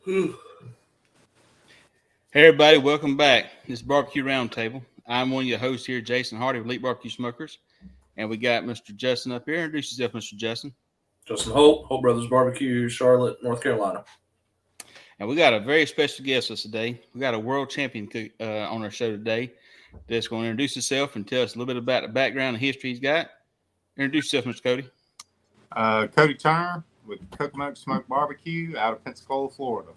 Whew. Hey everybody, welcome back. This is Barbecue Roundtable. I'm one of your hosts here, Jason Hardy of Elite Barbecue Smokers, and we got Mr. Justin up here. Introduce yourself, Mr. Justin. Justin Holt Brothers Barbecue, Charlotte, North Carolina. And we got a very special guest with us today. We got a world champion on our show today that's going to introduce himself and tell us a little bit about the background and history he's got. Introduce yourself, Mr. Cody. Cody Turner with Cocamoke Smoke BBQ out of Pensacola, Florida.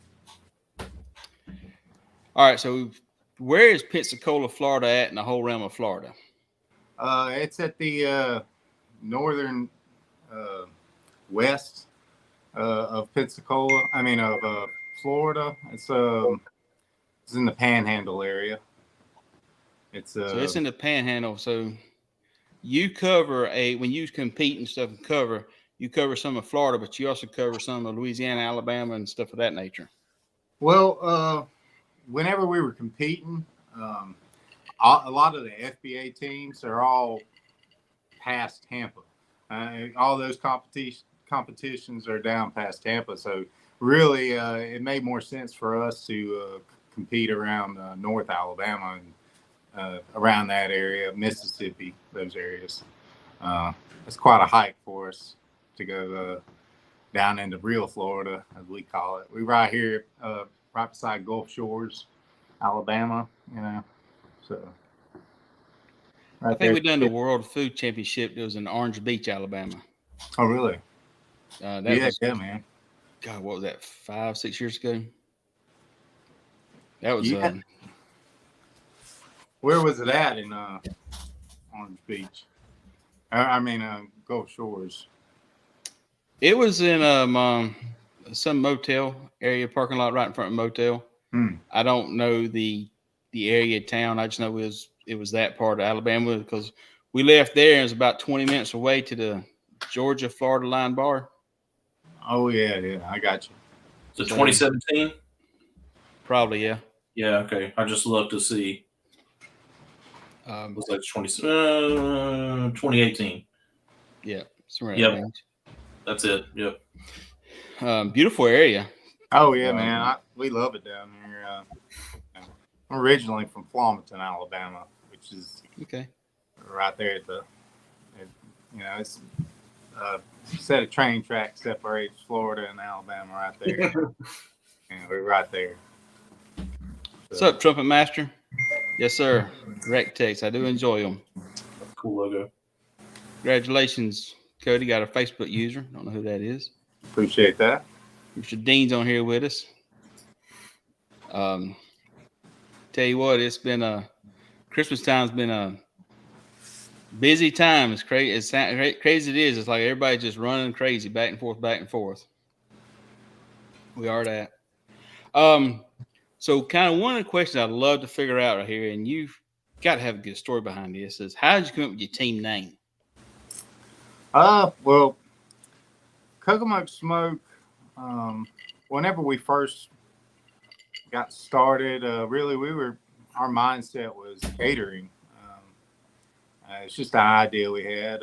All right, so where is Pensacola, Florida at in the whole realm of Florida? It's at the northern west of Pensacola. Of Florida. It's in the Panhandle area. So it's in the Panhandle. So you cover when you compete and stuff and you cover some of Florida, but you also cover some of Louisiana, Alabama, and stuff of that nature. Well, whenever we were competing, a lot of the FBA teams are all past Tampa. All those competitions are down past Tampa. So really, it made more sense for us to compete around North Alabama and around that area, Mississippi, those areas. It's quite a hike for us to go down into real Florida, as we call it. We right here, right beside Gulf Shores, Alabama, so. Right I think we done the World Food Championship. It was in Orange Beach, Alabama. Oh, really? Yeah, man. God, what was that, 5-6 years ago? That was Where was it at in Orange Beach? Gulf Shores. It was in some motel area, parking lot right in front of a motel. I don't know the area of town. I just know it was that part of Alabama because we left there and it was about 20 minutes away to the Georgia-Florida line bar. Oh, yeah, I got you. So 2017? Probably, yeah. Yeah, okay. I just looked to see. It was like 2018. Yeah. Yep. That's it. Yep. Beautiful area. Oh, yeah, man. We love it down here. I'm originally from Flomaton, Alabama, which is right there at it's a set of train tracks separates Florida and Alabama right there. And we're right there. So. What's up, Trumpet Master? Yes, sir. Rec Tex. I do enjoy them. Cool logo. Congratulations, Cody. Got a Facebook user. Don't know who that is. Appreciate that. Mr. Dean's on here with us. Tell you what, it's been Christmas time's been a busy time. It's crazy. It's crazy. It is. It's like everybody's just running crazy, back and forth. We are that. So kind of one of the questions I'd love to figure out right here, and you've got to have a good story behind this, is how did you come up with your team name? Well, Cocamoke Smoke, whenever we first got started, really our mindset was catering. It's just an idea we had.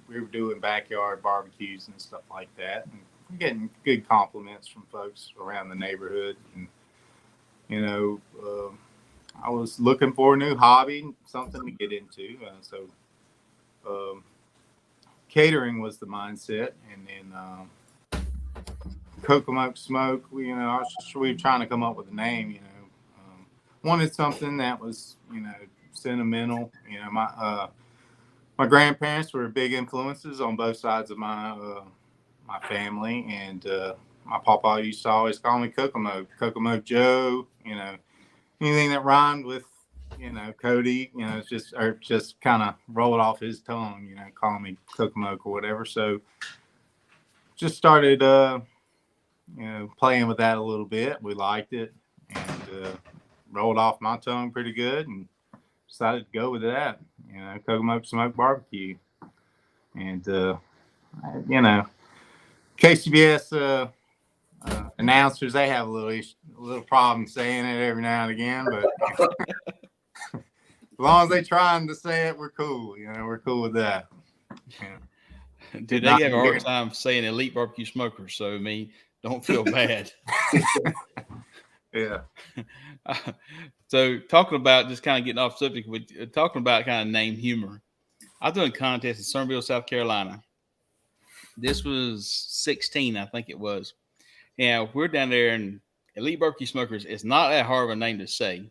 We were doing backyard barbecues and stuff like that, and we're getting good compliments from folks around the neighborhood. And I was looking for a new hobby, something to get into. So catering was the mindset, and then Cocamoke Smoke. We were trying to come up with a name. Wanted something that was sentimental. My grandparents were big influences on both sides of my family, and my papa used to always call me Cocamoke Joe. Anything that rhymed with Cody, just kind of rolled off his tongue. Calling me Cocamoke or whatever. So just started playing with that a little bit. We liked it, and rolled off my tongue pretty good, and decided to go with that. Cocamoke Smoke BBQ, and KCBS announcers, they have a little problem saying it every now and again, but as long as they're trying to say it, we're cool. We're cool with that. Dude, they have a hard time saying Elite Barbecue Smokers, so don't feel bad. Yeah. So talking about just kind of getting off subject, with talking about kind of name humor. I was doing a contest in Summerville, South Carolina. This was 16, I think it was. Yeah, we're down there, and Elite Barbeque Smokers is not that hard of a name to say,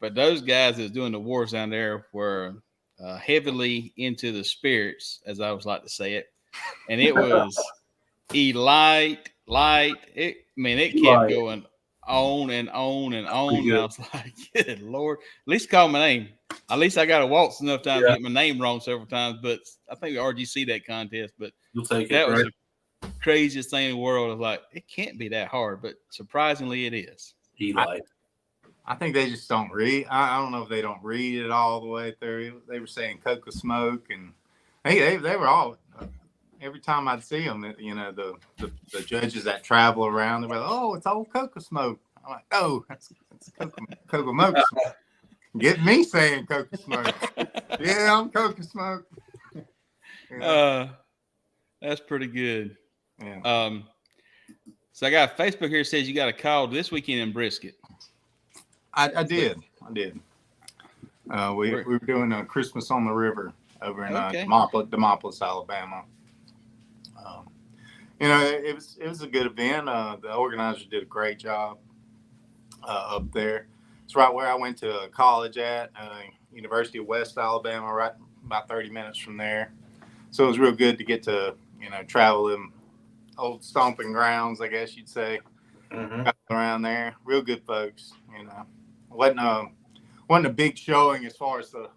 but those guys that's doing the wars down there were heavily into the spirits, as I always like to say it, and it was light. It kept going on and on and on. And I was like, good Lord, at least call my name. At least I got to waltz enough times to get my name wrong several times. But I think we RGC that contest, but you'll take that it. was the craziest thing in the world. I was like, it can't be that hard, but surprisingly it is. I think they just don't read. I don't know if they don't read it all the way through. They were saying Cocamoke, and they were all. Every time I'd see them, the judges that travel around, they're like, "Oh, it's old Cocamoke." I'm like, "Oh, that's Cocamoke Smoke." Get me saying Cocamoke. Yeah, I'm Cocamoke. Yeah. That's pretty good. Yeah. So I got Facebook here that says you got a call this weekend in Brisket. I did. We were doing a Christmas on the River over in Demopolis, Alabama. It was a good event. The organizers did a great job up there. It's right where I went to college at University of West Alabama, right about 30 minutes from there. So it was real good to get to travel them old stomping grounds, I guess you'd say, around there. Real good folks. Wasn't a big showing as far as the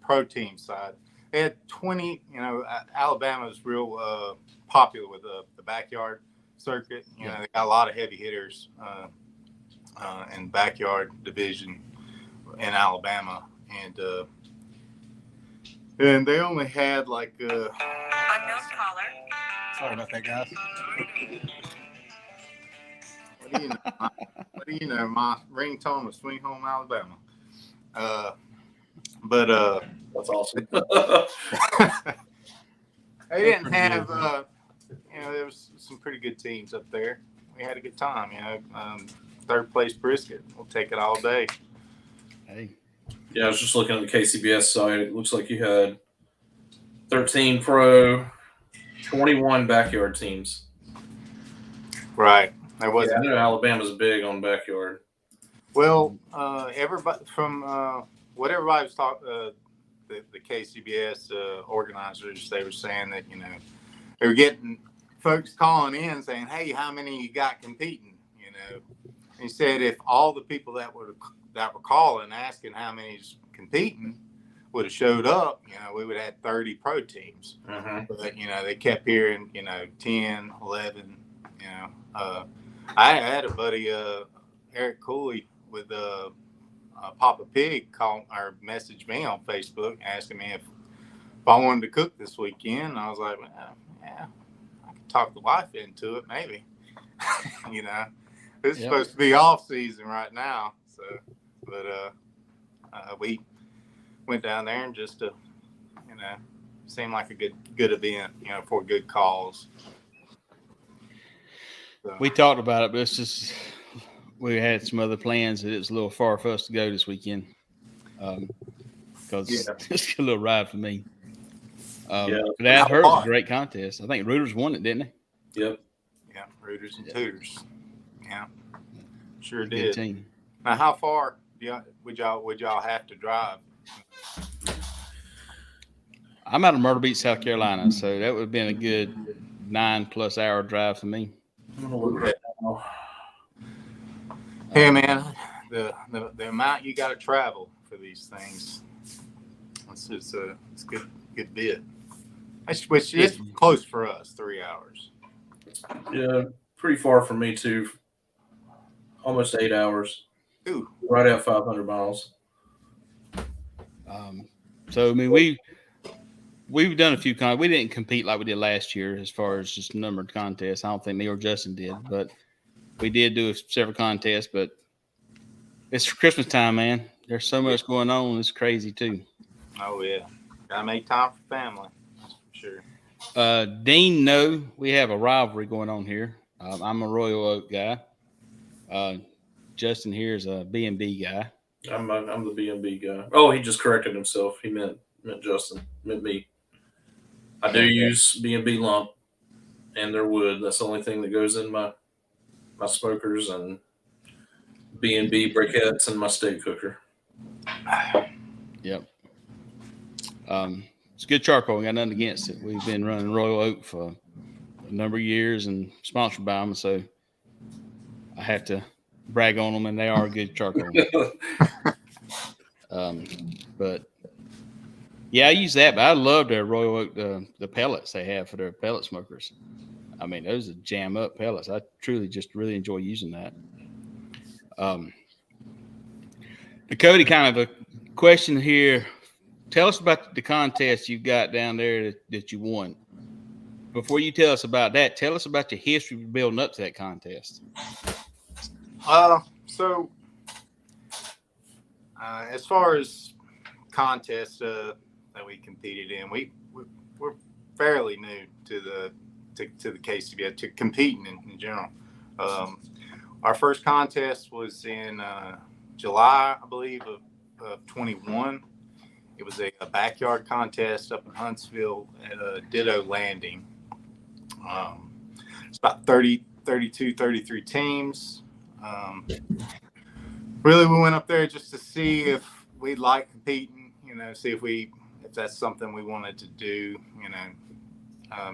pro team side. They had 20. Alabama's real popular with the backyard circuit. They got a lot of heavy hitters in backyard division in Alabama, and they only had like. Unknown caller. Sorry about that, guys. What do you know? My ringtone was "Swing Home, Alabama." That's awesome. They didn't have. There was some pretty good teams up there. We had a good time. Third place Brisket. We'll take it all day. Hey. Yeah, I was just looking at the KCBS site. It looks like you had 13 pro, 21 backyard teams. Right. There wasn't. I know Alabama's big on backyard. Well, everybody from what everybody was talking, the KCBS organizers, they were saying that they were getting folks calling in saying, "Hey, how many you got competing?" He said if all the people that were calling asking how many's competing would have showed up, we would have had 30 pro teams. But they kept hearing 10, 11. I had a buddy, Eric Cooley with Papa Pig call or message me on Facebook asking me if I wanted to cook this weekend. And I was like, well, yeah, I could talk the wife into it, maybe. It's supposed to be off season right now, so but we went down there and just seemed like a good event, for good cause. So. We talked about it, but it's just we had some other plans that it's a little far for us to go this weekend because it's a little ride for me. But I heard it was a great contest. I think Rooters won it, didn't they? Yep. Yeah, Rooters and Tooters. Yeah, sure Good did. Team. Now, how far would y'all have to drive? I'm out of Myrtle Beach, South Carolina, so that would have been a good 9+ hour drive for me. Hey man, the amount you got to travel for these things, it's a good bit. Which is close for us, 3 hours. Yeah, pretty far from me too. Almost 8 hours. Ooh. Right at 500 miles. So I mean, we've done a few we didn't compete like we did last year as far as just numbered contests. I don't think me or Justin did, but we did do several contests. But it's Christmas time, man. There's so much going on. It's crazy too. Oh yeah, gotta make time for family. That's for sure. Dean, no, we have a rivalry going on here. I'm a Royal Oak guy. Justin here is a B&B guy. I'm the B&B guy. Oh, he just corrected himself. He meant Justin. Meant me. I do use B&B lump and their wood. That's the only thing that goes in my smokers and B&B briquettes and my steak cooker. Yep. It's good charcoal. We got nothing against it. We've been running Royal Oak for a number of years and sponsored by them, so I have to brag on them, and they are good charcoal. But yeah, I use that, but I love their Royal Oak, the pellets they have for their pellet smokers. I mean, those are jam up pellets. I truly just really enjoy using that. Cody, kind of a question here. Tell us about the contest you got down there that you won. Before you tell us about that, tell us about your history of building up to that contest. So as far as contests that we competed in, we're fairly new to the KCBS, to competing in general. Our first contest was in July, I believe, of 21. It was a backyard contest up in Huntsville at a Ditto Landing. It's about 32, 33 teams. Really, we went up there just to see if we'd like competing, see if that's something we wanted to do,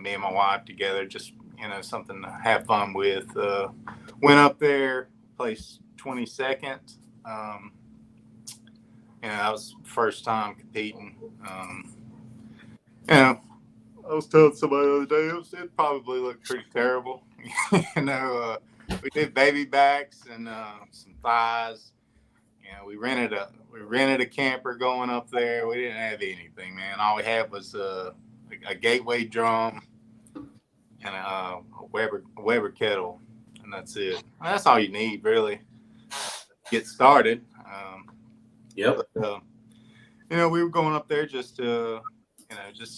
me and my wife together, just, something to have fun with. Went up there, placed 22nd. That was first time competing. I was telling somebody the other day, it probably looked pretty terrible. We did baby backs and some thighs. We rented a camper going up there. We didn't have anything, man. All we had was a gateway drum and a Weber kettle, and that's it. That's all you need, really, to get started. Yep. But, we were going up there just to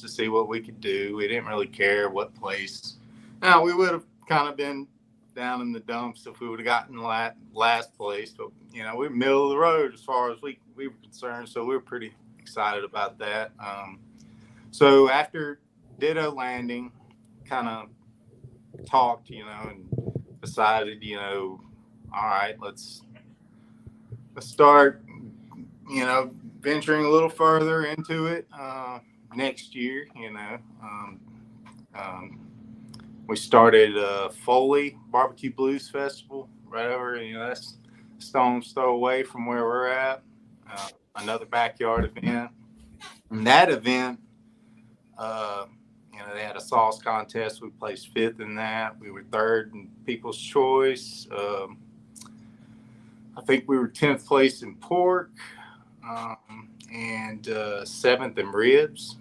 see what we could do. We didn't really care what place. Now, we would have kind of been down in the dumps if we would have gotten last place, but we were middle of the road as far as we were concerned, so we were pretty excited about that. So after Ditto Landing, kind of talked, and decided, all right, let's start, venturing a little further into it next year. We started Foley Barbecue Blues Festival right over, that's stone's throw away from where we're at. Another backyard event. And that event, they had a sauce contest. We placed 5th in that. We were 3rd in People's Choice. I think we were 10th place in pork, and 7th in ribs.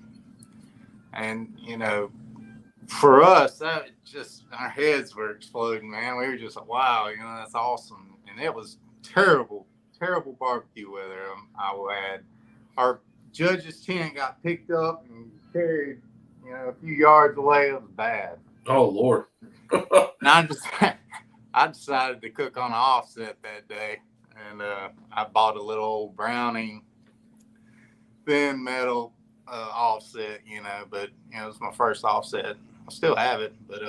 And, for us, that just, our heads were exploding, man. We were just like, wow, that's awesome. And it was terrible barbecue weather, I will add. Our judges' tent got picked up and carried, a few yards away. It was bad. Oh, Lord. And I decided to cook on an offset that day. And I bought a little old Browning thin metal offset, but, it was my first offset. I still have it, but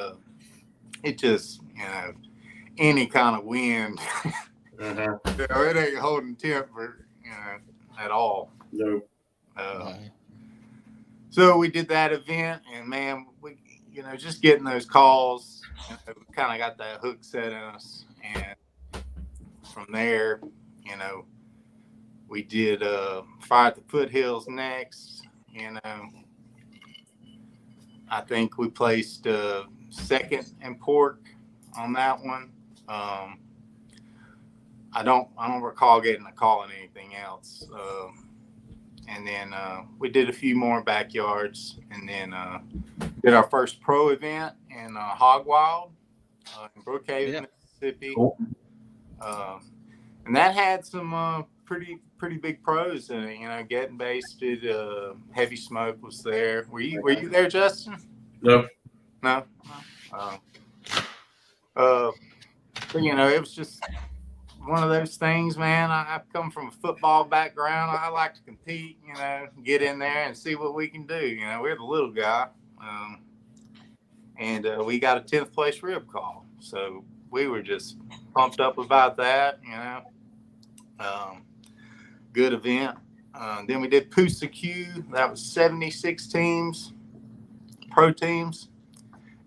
it just, any kind of wind, it ain't holding temper, at all. No. So we did that event, and man, we, just getting those calls, we kind of got that hook set in us, and from there, we did Fire at the Foothills next. I think we placed 2nd in pork on that one. I don't recall getting a call on anything else. And then we did a few more backyards, and then did our first pro event in Hog Wild in Brookhaven, Mississippi. Cool. And that had some pretty big pros in it. Getting Basted, Heavy Smoke was there. Were you there, Justin? No. No. But it was just one of those things, man. I come from a football background. I like to compete, get in there and see what we can do. We're the little guy. And we got a 10th place rib call. So we were just pumped up about that, good event. Then we did Pusa Q. That was 76 teams, pro teams.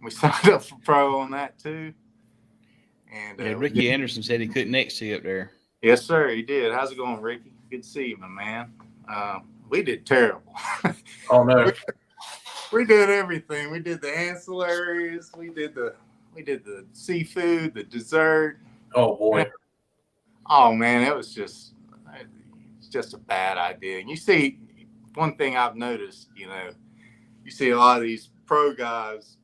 We signed up for pro on that too. And Ricky Anderson said he couldn't next to you up there. Yes, sir, he did. How's it going, Ricky? Good to see you, my man. We did terrible. Oh no. We did everything. We did the ancillaries. We did the seafood, the dessert. Oh boy. Oh man, it's just a bad idea. And you see, one thing I've noticed, you see a lot of these pro guys,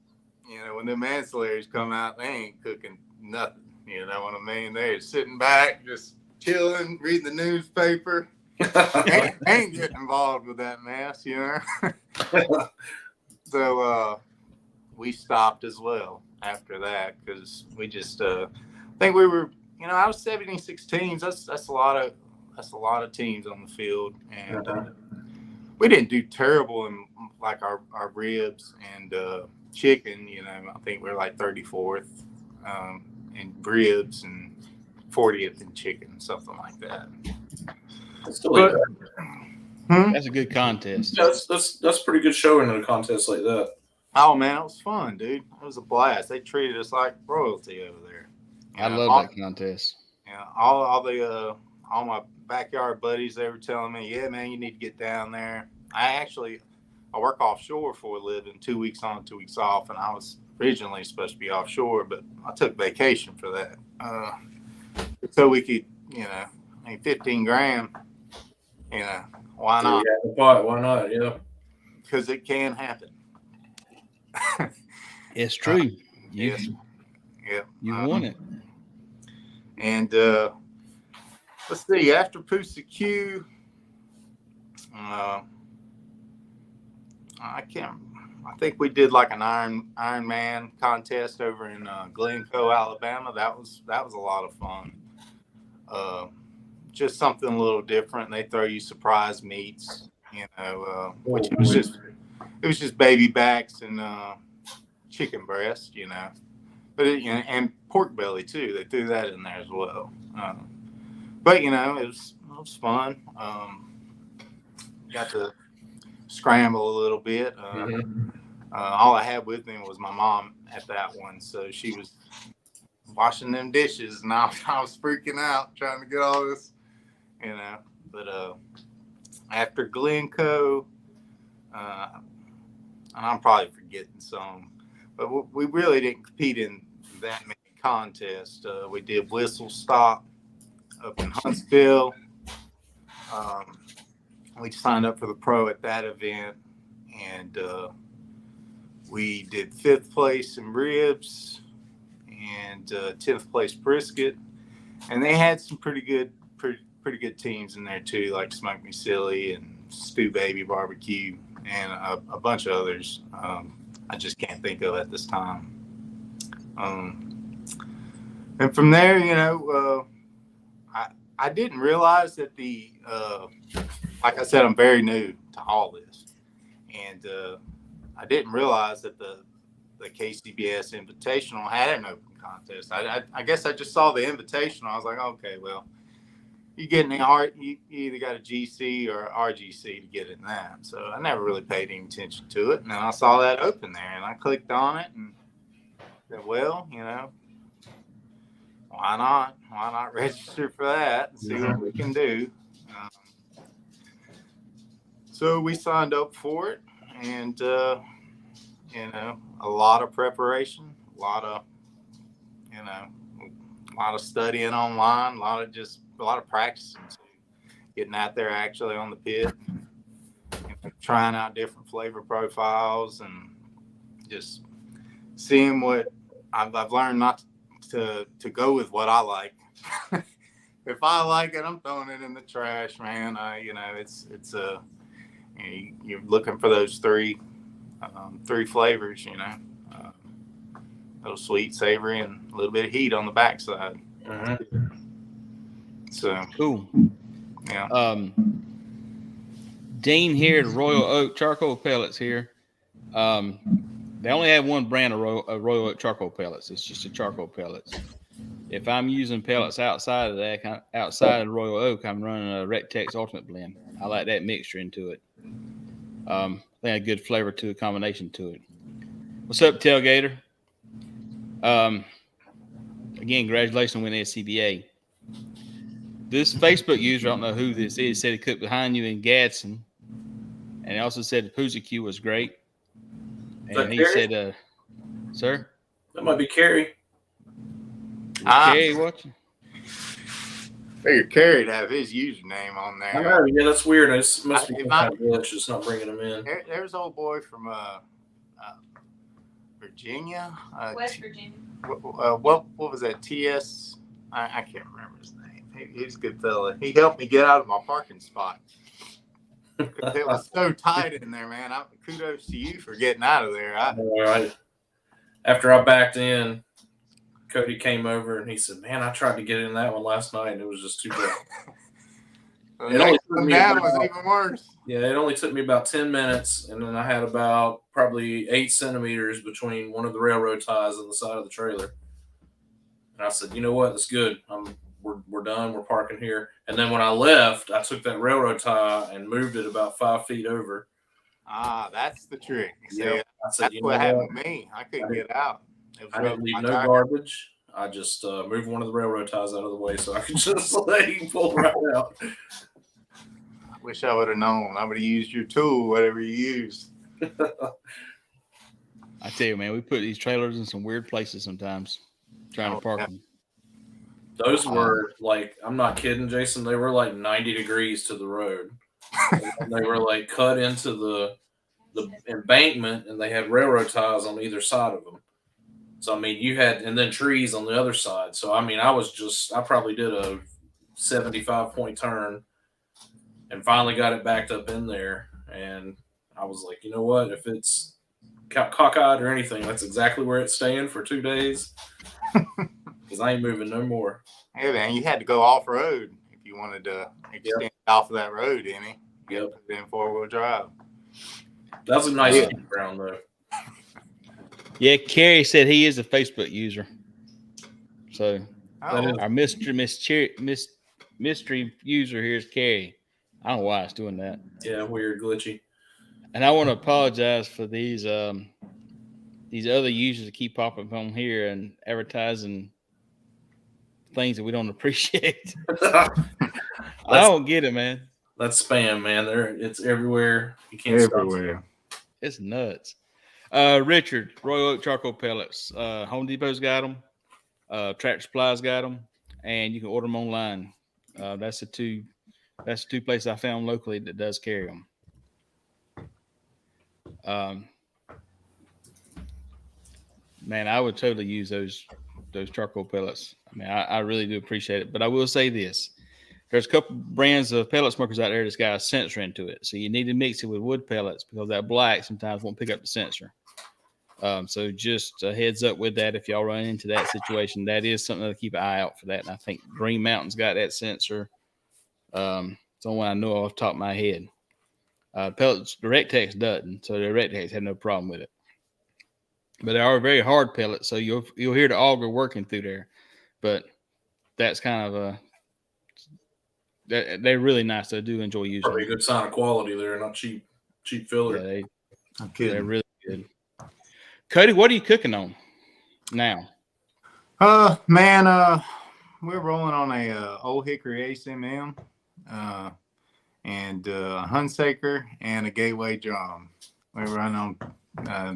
when them ancillaries come out, they ain't cooking nothing. You know what I mean? They're sitting back, just chilling, reading the newspaper. ain't getting involved with that mess, So we stopped as well after that because we just I think we were I was 76 teams. That's a lot of teams on the field, and we didn't do terrible in like our ribs and chicken. I think we were like 34th in ribs and 40th in chicken, something like that. That's a good contest. That's pretty good showing in a contest like that. Oh man, it was fun, dude. It was a blast. They treated us like royalty over there. I love that contest. Yeah, all my backyard buddies, they were telling me, yeah, man, you need to get down there. I work offshore for a living, 2 weeks on, 2 weeks off, and I was originally supposed to be offshore, but I took vacation for that. So we could, 15 grand, why not? Why not? Yeah. Because it can happen. It's true. You won it. And let's see, after Pusa Q, I think we did like an Ironman contest over in Glencoe, Alabama. That was a lot of fun. Just something a little different. They throw you surprise meats, which it was just baby backs and chicken breast, but and pork belly too. They threw that in there as well. But it was fun. Got to scramble a little bit. All I had with me was my mom at that one, so she was washing them dishes, and I was freaking out trying to get all this, But after Glencoe, and I'm probably forgetting some, but we really didn't compete in that many contests. We did whistle stop up in Huntsville. We signed up for the pro at that event, and we did 5th place in ribs and 10th place brisket, and they had some pretty good teams in there too, like Smoke Me Silly and Stew Baby Barbecue and a bunch of others. I just can't think of at this time. And from there, I didn't realize that like I said, I'm very new to all this, and I didn't realize that the KCBS Invitational had an open contest. I guess I just saw the Invitational. I was like, okay, well, you get in the art, you either got a GC or RGC to get in that. So I never really paid any attention to it, and then I saw that open there, and I clicked on it and said, well, why not? Why not register for that and see what we can do? So we signed up for it, and a lot of preparation, a lot of studying online, a lot of practicing, getting out there actually on the pit, trying out different flavor profiles, and just seeing what I've learned not to go with what I like. If I like it, I'm throwing it in the trash, man. You're looking for those three flavors, A little sweet, savory, and a little bit of heat on the backside. So Cool. yeah. Dean here at Royal Oak Charcoal Pellets here. They only have one brand of Royal Oak charcoal pellets. It's just a charcoal pellets. If I'm using pellets outside of that, outside of Royal Oak, I'm running a Rectex Ultimate Blend. I like that mixture into it. I think a good flavor to a combination to it. What's up, Tailgater? Again, congratulations on winning SCBA. This Facebook user, I don't know who this is, said he cooked behind you in Gadsden. And he also said the Pooza was great. And he said, sir? That might be Carrie. Carrie watching? Figured Carrie'd have his username on there. I know, yeah, that's weird. It must be glitch. It's not bringing him in. There's old boy from Virginia. West Virginia. What was that? TS? I can't remember his name. He's a good fella. He helped me get out of my parking spot. It was so tight in there, man. Kudos to you for getting out of there. After I backed in, Cody came over and he said, "Man, I tried to get in that one last night and it was just too bad." That was even worse. Yeah, it only took me about 10 minutes, and then I had about probably 8 centimeters between one of the railroad ties and the side of the trailer. And I said, "You know what? That's good. We're done. We're parking here." And then when I left, I took that railroad tie and moved it about 5 feet over. That's the trick. Yep. I said, that's what happened to me. I couldn't get out. I didn't leave no garbage. I just moved one of the railroad ties out of the way so I could just let him pull right out. I wish I would have known. I would have used your tool, whatever you used. I tell you, man, we put these trailers in some weird places sometimes, trying to park them. Those were like, I'm not kidding, Jason. They were like 90 degrees to the road. They were like cut into the embankment, and they had railroad ties on either side of them. So, I mean, and then trees on the other side. So, I mean, I probably did a 75-point turn and finally got it backed up in there. And I was like, you know what? If it's cockeyed or anything, that's exactly where it's staying for 2 days. Because I ain't moving no more. Hey, man, you had to go off-road if you wanted to extend off of that road, didn't you? Yep. Then four-wheel drive. that was a nice ground, though. Yeah, Carrie said he is a Facebook user. So our mystery user here is Carrie. I don't know why it's doing that. Yeah, weird, glitchy. And I want to apologize for these other users that keep popping up on here and advertising things that we don't appreciate. I don't get it, man. That's spam, man. It's everywhere. You can't everywhere. It's nuts. Richard, Royal Oak charcoal pellets. Home Depot's got them. Tractor Supply's got them, and you can order them online. That's the two places I found locally that does carry them. Man, I would totally use those charcoal pellets. I mean, I really do appreciate it. But I will say this. There's a couple brands of pellet smokers out there that's got a sensor into it. So you need to mix it with wood pellets because that black sometimes won't pick up the sensor. So just a heads up with that if y'all run into that situation. That is something to keep an eye out for that. And I think Green Mountain's got that sensor. It's the only one I know off the top of my head. Pellets, the Rectex doesn't. So the Rectex had no problem with it. But they are very hard pellets, so you'll hear the auger working through there. But that's kind of they're really nice. I do enjoy using. Probably a good sign of quality there, not cheap filler. Yeah, they're really good. Cody, what are you cooking on now? Man, we're rolling on a Old Hickory ASMM, and Hunsaker and a Gateway drum. We run on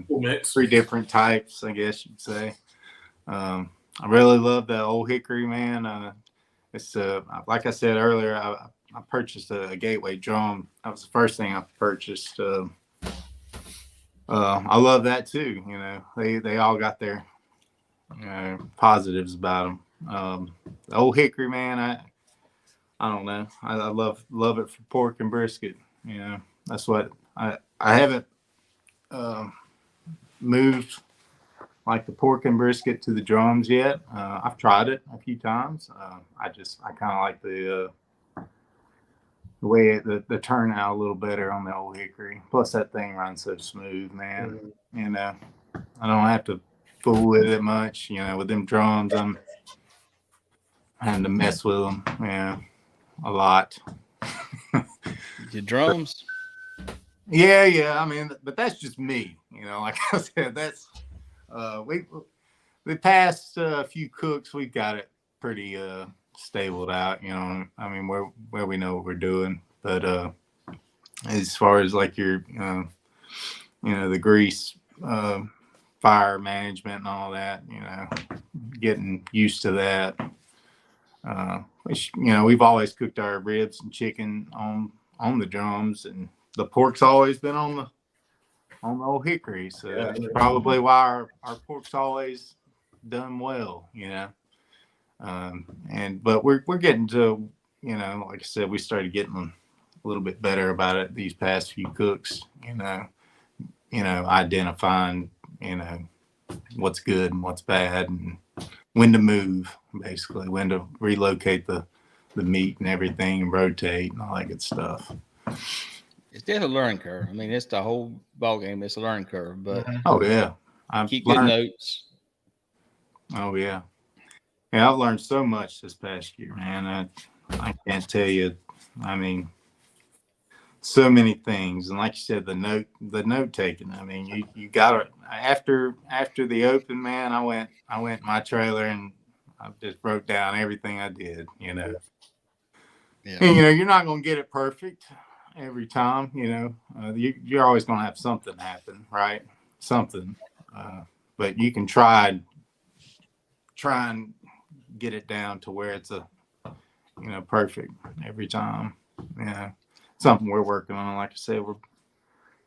Cool mix. 3 different types, I guess you'd say. I really love the Old Hickory, man. It's like I said earlier, I purchased a Gateway drum. That was the first thing I purchased. I love that too. You know, they all got their positives about them. The Old Hickory, man, I don't know. I love it for pork and brisket. You know, that's what I haven't moved like the pork and brisket to the drums yet. I've tried it a few times. I kind of like the way the turnout a little better on the old hickory. Plus that thing runs so smooth, man. And I don't have to fool with it much. With them drums, I'm having to mess with them, a lot. The drums. Yeah. I mean, but that's just me. Like I said, that's the past few cooks, we've got it pretty stabled out. I mean, where we know what we're doing. But as far as like your, the grease, fire management and all that, getting used to that. Which we've always cooked our ribs and chicken on the drums, and the pork's always been on the old hickory. So that's probably why our pork's always done well. But we're getting to, like I said, we started getting a little bit better about it these past few cooks. Identifying what's good and what's bad, and when to move, basically when to relocate the meat and everything and rotate and all that good stuff. It's just a learning curve. I mean, it's the whole ball game. It's a learning curve, but Keep good notes. Oh yeah, I've learned so much this past year, man. I can't tell you. I mean, so many things, and like you said, the note taking. I mean, you got it after the open, man. I went in my trailer and I just wrote down everything I did. Yeah. And, you're not gonna get it perfect every time. You're always gonna have something happen, right? Something, but you can try and get it down to where it's perfect every time. Something we're working on. Like I said, we're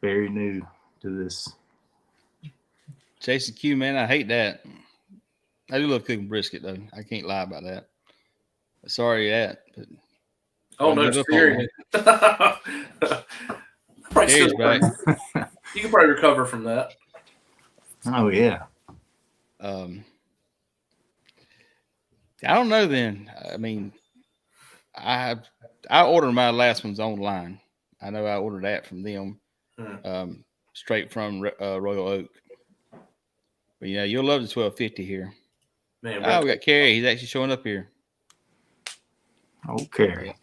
very new to this. Jason Q, man, I hate that. I do love cooking brisket though. I can't lie about that. Sorry that. But no, seriously. Back. You can probably recover from that. Oh yeah. I don't know. Then I mean, I ordered my last ones online. I know I ordered that from them, straight from Royal Oak. But you'll love the 1250 here. Man, we got Kerry. He's actually showing up here. Okay.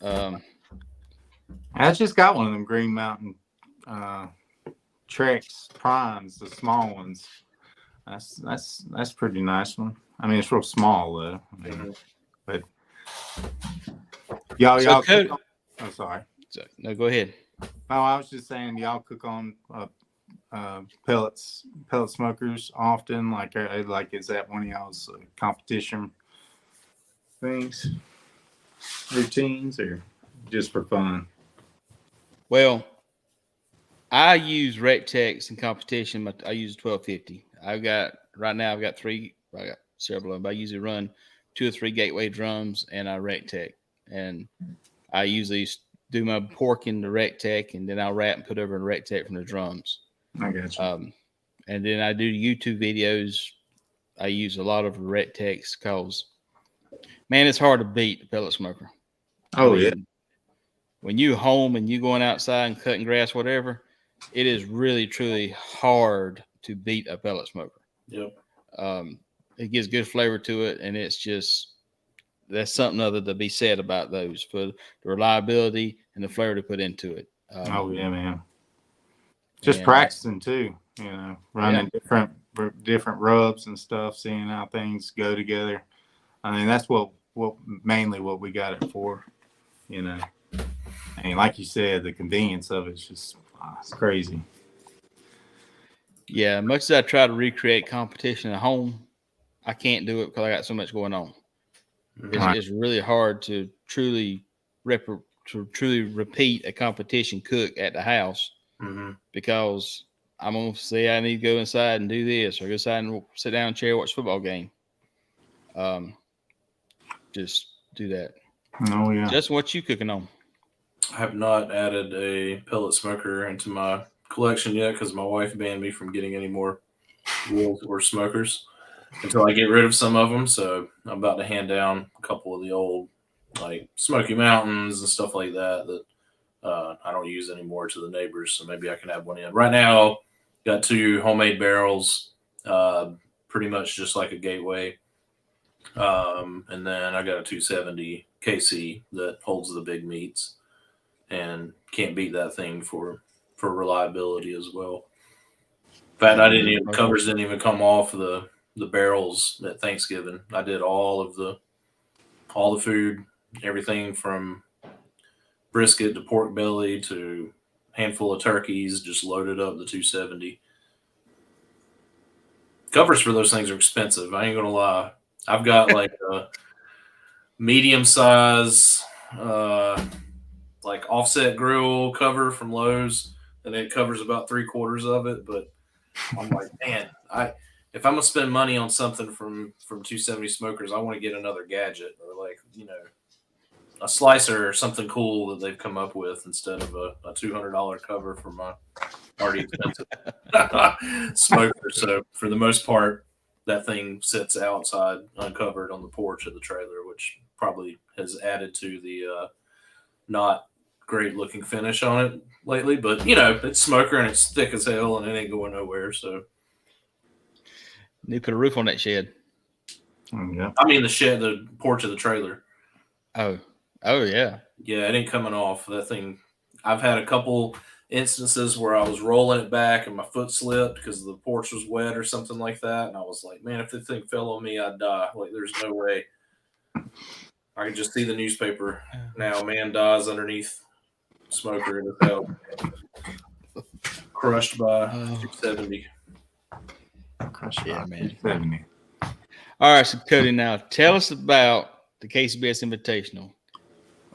I just got one of them Green Mountain Trex Primes, the small ones. That's pretty nice one. I mean, it's real small though. But y'all. I'm sorry. No, go ahead. No, I was just saying, y'all cook on pellet smokers often. Like, is that one of y'all's competition things, routines, or just for fun? Well, I use Rectex in competition, but I use 1250. I've got three. I got several of them. But I usually run 2 or 3 gateway drums and I Rectex, and I usually do my pork in the Rectex, and then I'll wrap and put over in Rectex from the drums. I got you. And then I do YouTube videos. I use a lot of Rectex because, man, it's hard to beat the pellet smoker. Yeah. When you home and you going outside and cutting grass, whatever, it is really, truly hard to beat a pellet smoker. Yep. It gives good flavor to it, and that's something other to be said about those for the reliability and the flavor to put into it. Yeah, man. Just practicing too, running different rubs and stuff, seeing how things go together. I mean, that's what mainly what we got it for, And like you said, the convenience of it's just it's crazy. Yeah, much as I try to recreate competition at home, I can't do it because I got so much going on. It's really hard to truly repeat a competition cook at the house because I'm going to say I need to go inside and do this or go inside and sit down in a chair, watch a football game. Just do that. Oh, yeah. Just what you cooking on? I have not added a pellet smoker into my collection yet because my wife banned me from getting any more wheels or smokers until I get rid of some of them. So I'm about to hand down a couple of the old like Smoky Mountains and stuff like that I don't use anymore to the neighbors. So maybe I can have one in. Right now, got 2 homemade barrels, pretty much just like a Gateway. And then I got a 270 KC that holds the big meats and can't beat that thing for reliability as well. In fact, covers didn't even come off the barrels at Thanksgiving. I did all the food, everything from brisket to pork belly to handful of turkeys, just loaded up the 270. Covers for those things are expensive. I ain't gonna lie. I've got like a medium size, like offset grill cover from Lowe's, and it covers about 3/4 of it. But I'm like, man, if I'm gonna spend money on something from 270 Smokers, I want to get another gadget or like a slicer or something cool that they've come up with instead of a $200 cover for my already expensive smoker. So for the most part, that thing sits outside uncovered on the porch of the trailer, which probably has added to the not great looking finish on it lately. But it's smoker and it's thick as hell and it ain't going nowhere. So they put a roof on that shed. Yeah. I mean the porch of the trailer. Oh yeah. Yeah, it ain't coming off. That thing, I've had a couple instances where I was rolling it back and my foot slipped because the porch was wet or something like that. And I was like, man, if this thing fell on me, I'd die. Like, there's no way. I can just see the newspaper now. Man dies underneath smoker in his hell. Crushed by 270. Crushed Yeah, by man. 270. All right, so Cody, now tell us about the KCBS Invitational.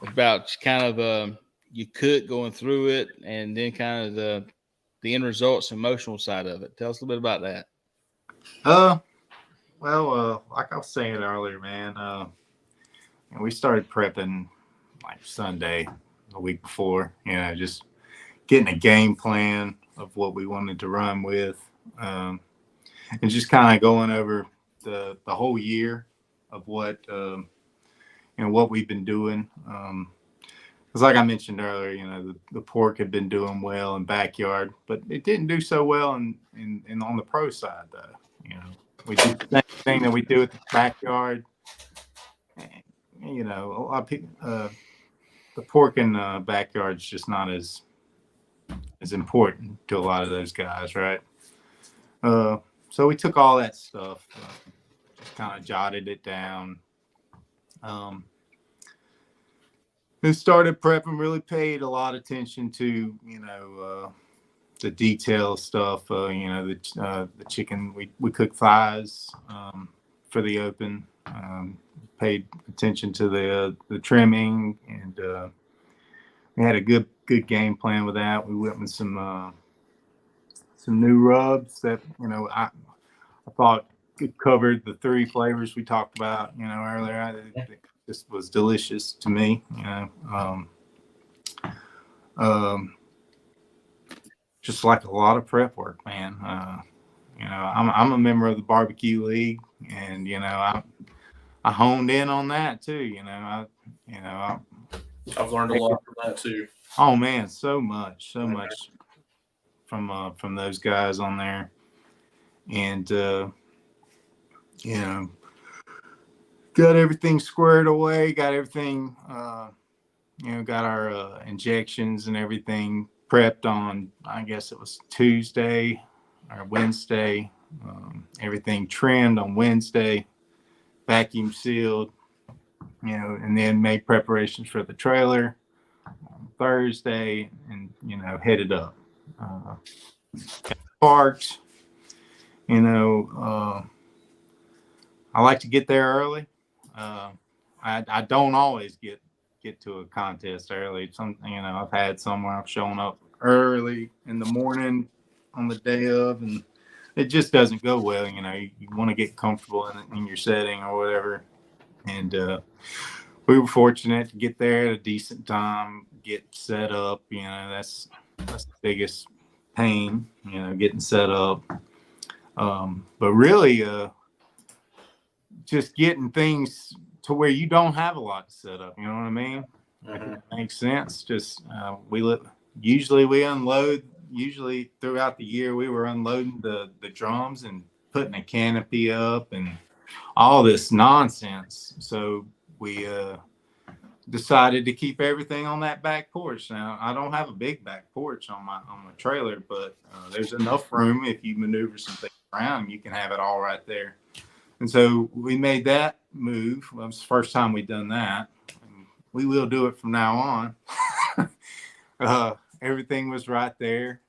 About kind of you cook going through it, and then kind of the end results, emotional side of it. Tell us a little bit about that. Well, like I was saying earlier, man, we started prepping like Sunday, a week before. Just getting a game plan of what we wanted to run with, and just kind of going over the whole year of what what we've been doing. Because like I mentioned earlier, the pork had been doing well in backyard, but it didn't do so well in on the pro side though. We did the same thing that we do at the backyard. A lot of people, the pork in the backyard is just not as important to a lot of those guys, right? So we took all that stuff, just kind of jotted it down. And started prepping, really paid a lot of attention to, the detail stuff. The chicken, we cook thighs for the open. Paid attention to the trimming, and we had a good game plan with that. We went with some new rubs that I thought covered the 3 flavors we talked about earlier. This was delicious to me. Just like a lot of prep work, man. I'm a member of the Barbeque League, and I honed in on that too. I've learned a lot from that too. Oh man, so much from those guys on there, and got everything squared away. Got everything, got our injections and everything prepped on. I guess it was Tuesday or Wednesday. Everything trimmed on Wednesday, vacuum sealed, and then made preparations for the trailer on Thursday, and headed up. Parked. I like to get there early. I don't always get to a contest early. I've had some where I've shown up early in the morning on the day of, and it just doesn't go well. You want to get comfortable in your setting or whatever. And we were fortunate to get there at a decent time, get set up. That's the biggest pain, getting set up. But really, just getting things to where you don't have a lot to set up. You know what I mean? Mm-hmm. Makes sense. Just usually we unload. Usually throughout the year, we were unloading the drums and putting a canopy up and all this nonsense. So we decided to keep everything on that back porch. Now I don't have a big back porch on my trailer, but there's enough room if you maneuver some things around, you can have it all right there. And so we made that move. Well, it was the first time we'd done that. We will do it from now on. Everything was right there.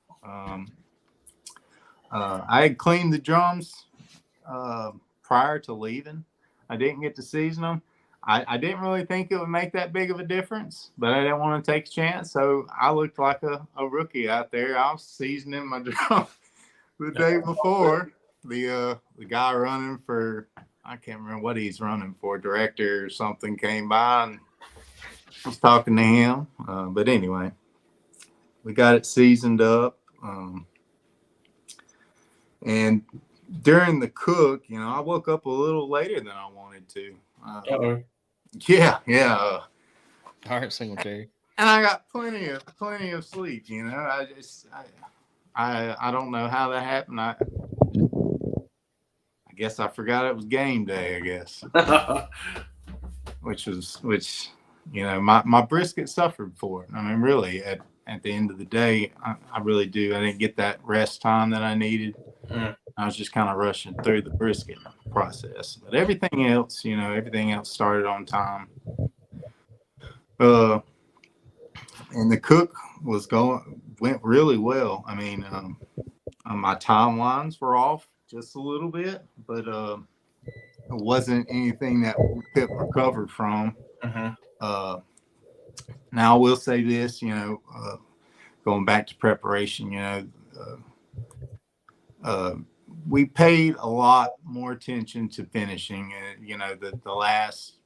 I had cleaned the drums prior to leaving. I didn't get to season them. I didn't really think it would make that big of a difference, but I didn't want to take a chance. So I looked like a rookie out there. I was seasoning my drum the day before. The guy running for, I can't remember what he's running for, director or something, came by and was talking to him. But anyway, we got it seasoned up. And during the cook, I woke up a little later than I wanted to. Yeah. All right, Singletary. And I got plenty of sleep. I don't know how that happened. I guess I forgot it was game day. I guess, which my brisket suffered for it. I mean, really, at the end of the day, I really do. I didn't get that rest time that I needed. I was just kind of rushing through the brisket process, but everything else started on time. And the cook went really well. I mean, my timelines were off just a little bit, but it wasn't anything that we couldn't recover from. Mm-hmm. Now I will say this, going back to preparation, we paid a lot more attention to finishing, the last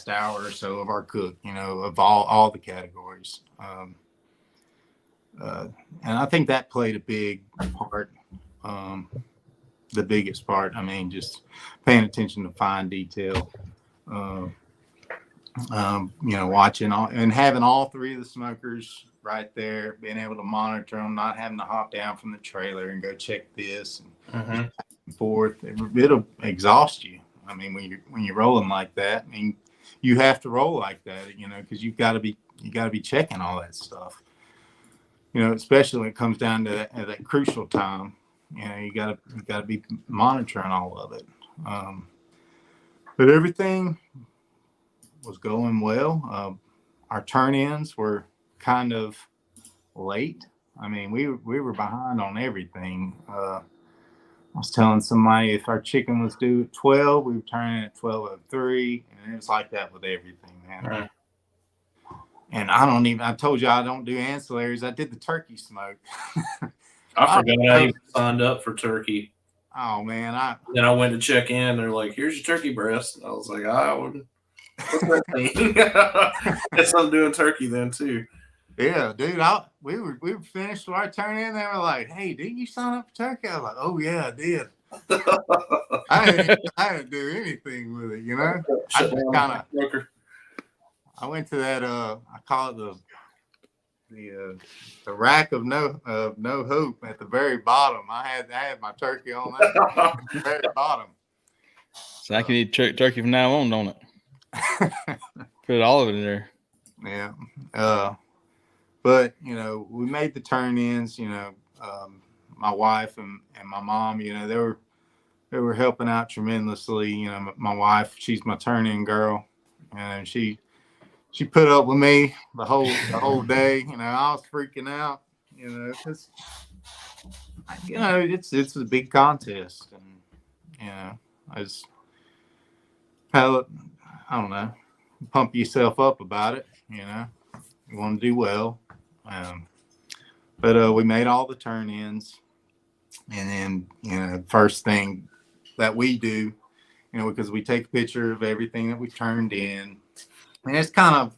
hour or so of our cook, of all the categories. And I think that played a big part, the biggest part. I mean, just paying attention to fine detail, watching and having all three of the smokers right there, being able to monitor them, not having to hop down from the trailer and go check this and back and forth. It'll exhaust you. I mean, when you're rolling like that, I mean, you have to roll like that, because you got to be checking all that stuff. Especially when it comes down to that crucial time. You got to be monitoring all of it. But everything was going well. Our turn-ins were kind of late. I mean, we were behind on everything. I was telling somebody if our chicken was due at 12, we were turning at 12:03, and it was like that with everything, man. Right. And I told you I don't do ancillaries. I did the turkey smoke. I forgot I even signed up for turkey. Oh man, Then I went to check in. They're like, "Here's your turkey breast." I was like, "I wouldn't." What's that mean? Guess I'm doing turkey then too. Yeah, dude. We were finished with our turn in. They were like, "Hey, didn't you sign up for turkey?" I was like, "Oh yeah, I did." I didn't do anything with it, I went to that. I call it the rack of no hope at the very bottom. I had my turkey on that at the very bottom. So I can eat turkey from now on, don't it? Put all of it in there. Yeah. But we made the turn-ins. My wife and my mom, they were helping out tremendously. My wife, she's my turn-in girl, and she put up with me the whole day. I was freaking out. Because it's a big contest, and I don't know, pump yourself up about it. You want to do well. But we made all the turn-ins, and then first thing that we do, because we take a picture of everything that we turned in, and it's kind of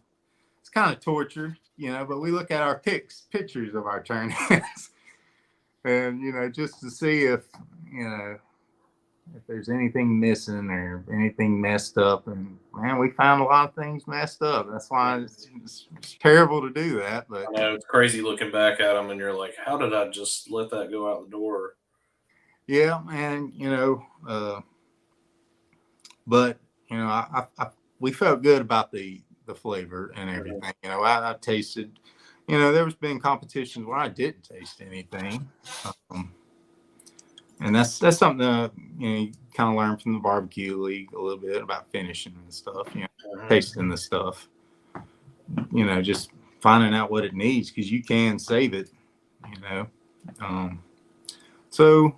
torture, but we look at our pictures of our turn-ins. and just to see if if there's anything missing or anything messed up. And man, we found a lot of things messed up. That's why it's terrible to do that. But I know it's crazy looking back at them, and you're like, how did I just let that go out the door? yeah, and but we felt good about the flavor and everything. I tasted. There's been competitions where I didn't taste anything, and that's something that you kind of learn from the barbecue league a little bit about finishing and stuff. Tasting the stuff. Just finding out what it needs, because you can save it. So.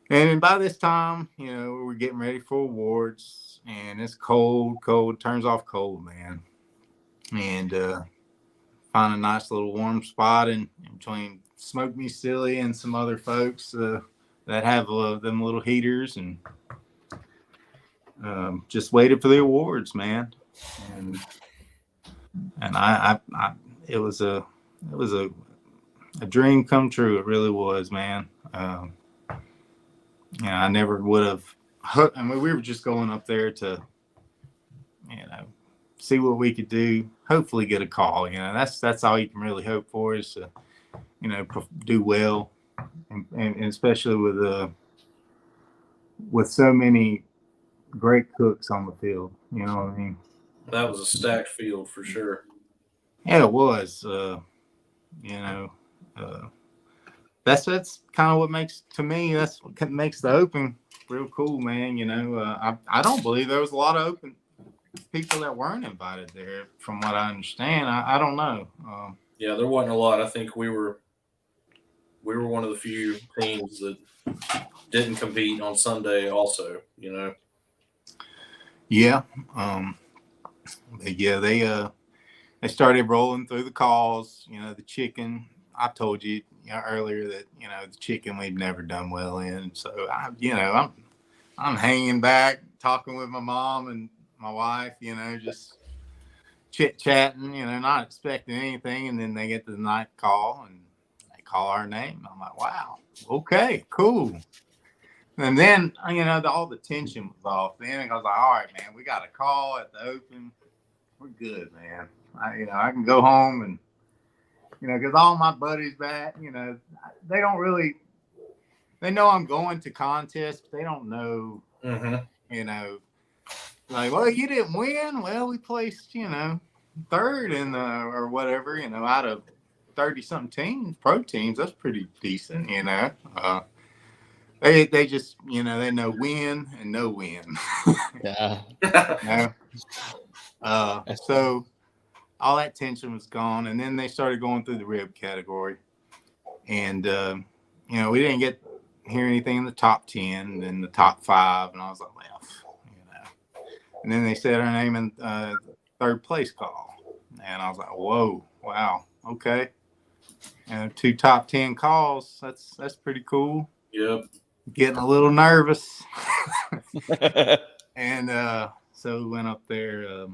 And by this time, we're getting ready for awards, and it's cold, turns off cold, man. And find a nice little warm spot in between Smoke Me Silly and some other folks that have them little heaters, and just waited for the awards, man. And I it was a dream come true. It really was, man. I never would have. I mean, we were just going up there to, see what we could do. Hopefully, get a call. That's all you can really hope for, is to, do well, and especially with so many great cooks on the field. You know what I mean? That was a stacked field for sure. Yeah, it was. That's kind of what makes, to me, that's what makes the Open real cool, man. I don't believe there was a lot of Open people that weren't invited there, from what I understand. I don't know. Yeah, there wasn't a lot. I think we were one of the few teams that didn't compete on Sunday also, Yeah. Yeah, they started rolling through the calls. The chicken. I told you, earlier that the chicken we've never done well in. So I'm hanging back, talking with my mom and my wife. Just chit chatting. Not expecting anything, and then they get to the night call and they call our name. I'm like, wow, okay, cool. And then all the tension was off. Then I was like, all right, man, we got a call at the Open. We're good, man. I can go home, and because all my buddies back, they don't really, they know I'm going to contests, but they don't know, like, well, you didn't win. Well, we placed, third in the, or whatever, out of 30 something teams, pro teams. That's pretty decent, They just, they know win and no win. Yeah. So all that tension was gone, and then they started going through the rib category, and we didn't hear anything in the top 10, and then the top 5, and I was like, well, and then they said our name in third place call, and I was like, whoa, wow, okay, and 2 top 10 calls. That's pretty cool. Yep. Getting a little nervous. And so we went up there,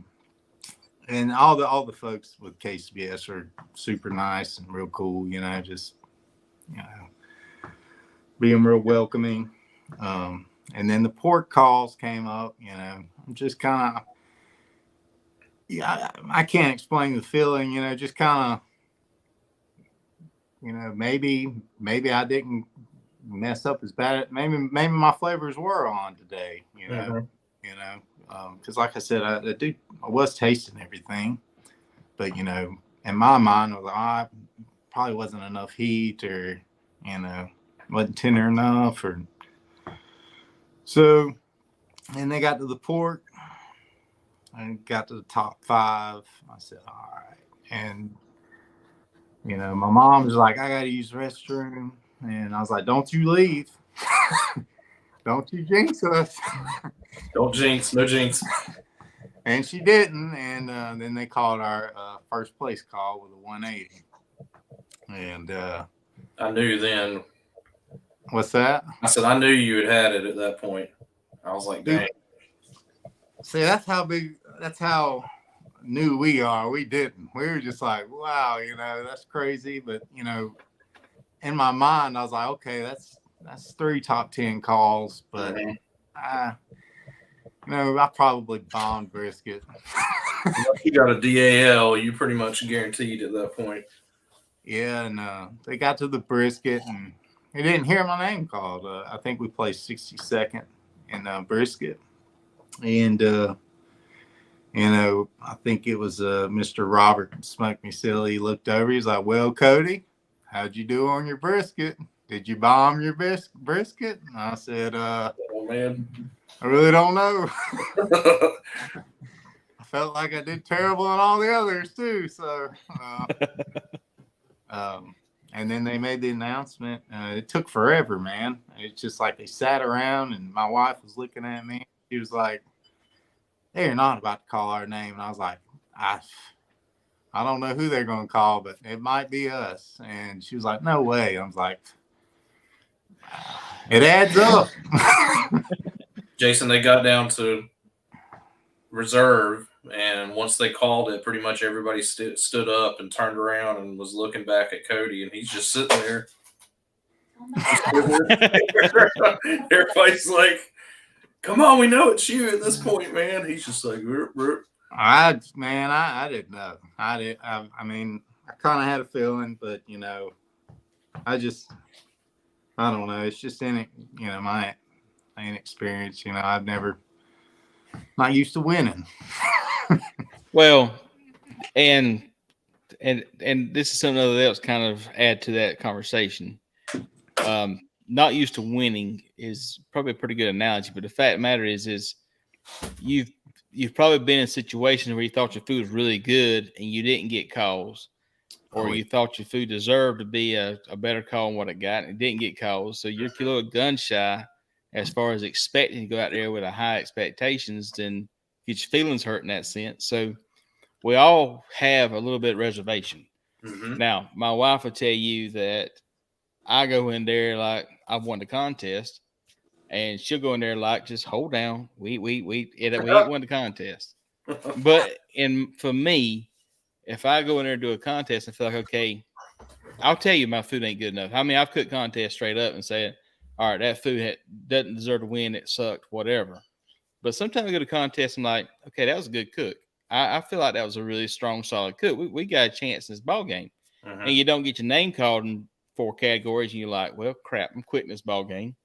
and all the folks with KCBS are super nice and real cool, just being real welcoming. And then the pork calls came up, just kind of, I can't explain the feeling, just kind of, maybe I didn't mess up as bad. Maybe my flavors were on today, because like I said, I was tasting everything, but in my mind, I was like, I probably wasn't enough heat, or wasn't tender enough, or so. And they got to the pork and got to the top 5. I said, all right, and my mom was like, I gotta use the restroom. And I was like, don't you leave. Don't you jinx us. Don't jinx. No jinx. And she didn't. And then they called our first place call with a 180. And I knew then. What's that? I said, I knew you had it at that point. I was like, dang. See, that's how new we are. We didn't. We were just like, wow, that's crazy. But, in my mind, I was like, okay, that's 3 top 10 calls, but I probably bombed brisket. You got a DAL, you pretty much guaranteed at that point. Yeah, and they got to the brisket, and they didn't hear my name called. I think we placed 62nd in brisket, and I think it was Mr. Robert Smoke Me Silly. He looked over. He's like, "Well, Cody, how'd you do on your brisket? Did you bomb your brisket?" And I said, "Oh man, I really don't know." I felt like I did terrible on all the others too. So, and then they made the announcement. It took forever, man. It's just like they sat around, and my wife was looking at me. She was like, "They're not about to call our name." And I was like, I don't know who they're going to call, but it might be us. And she was like, "No way." I was like, it adds up. Jason, they got down to reserve, and once they called it, pretty much everybody stood up and turned around and was looking back at Cody, and he's just sitting there. Everybody's like, "Come on, we know it's you at this point, man." He's just like, "Burp, burp." I didn't know. I mean, I kind of had a feeling, but I don't know. It's just my inexperience. I've never, not used to winning. Well, and this is something else kind of add to that conversation. Not used to winning is probably a pretty good analogy, but the fact of the matter is you've probably been in situations where you thought your food was really good and you didn't get calls, or you thought your food deserved to be a better call than what it got and it didn't get calls. So you're a little gun shy as far as expecting to go out there with a high expectations, then get your feelings hurt in that sense. So we all have a little bit of reservation. Mm-hmm. Now, my wife will tell you that I go in there like I've won the contest, and she'll go in there like, just hold down. We ain't won the contest. But for me, if I go in there and do a contest and feel like, okay, I'll tell you my food ain't good enough. I mean, I've cooked contests straight up and said, all right, that food doesn't deserve to win. It sucked, whatever. But sometimes I go to contests and I'm like, okay, that was a good cook. I feel like that was a really strong, solid cook. We got a chance in this ball game. Mm-hmm. And you don't get your name called in 4 categories, and you're like, well, crap, I'm quitting this ball game.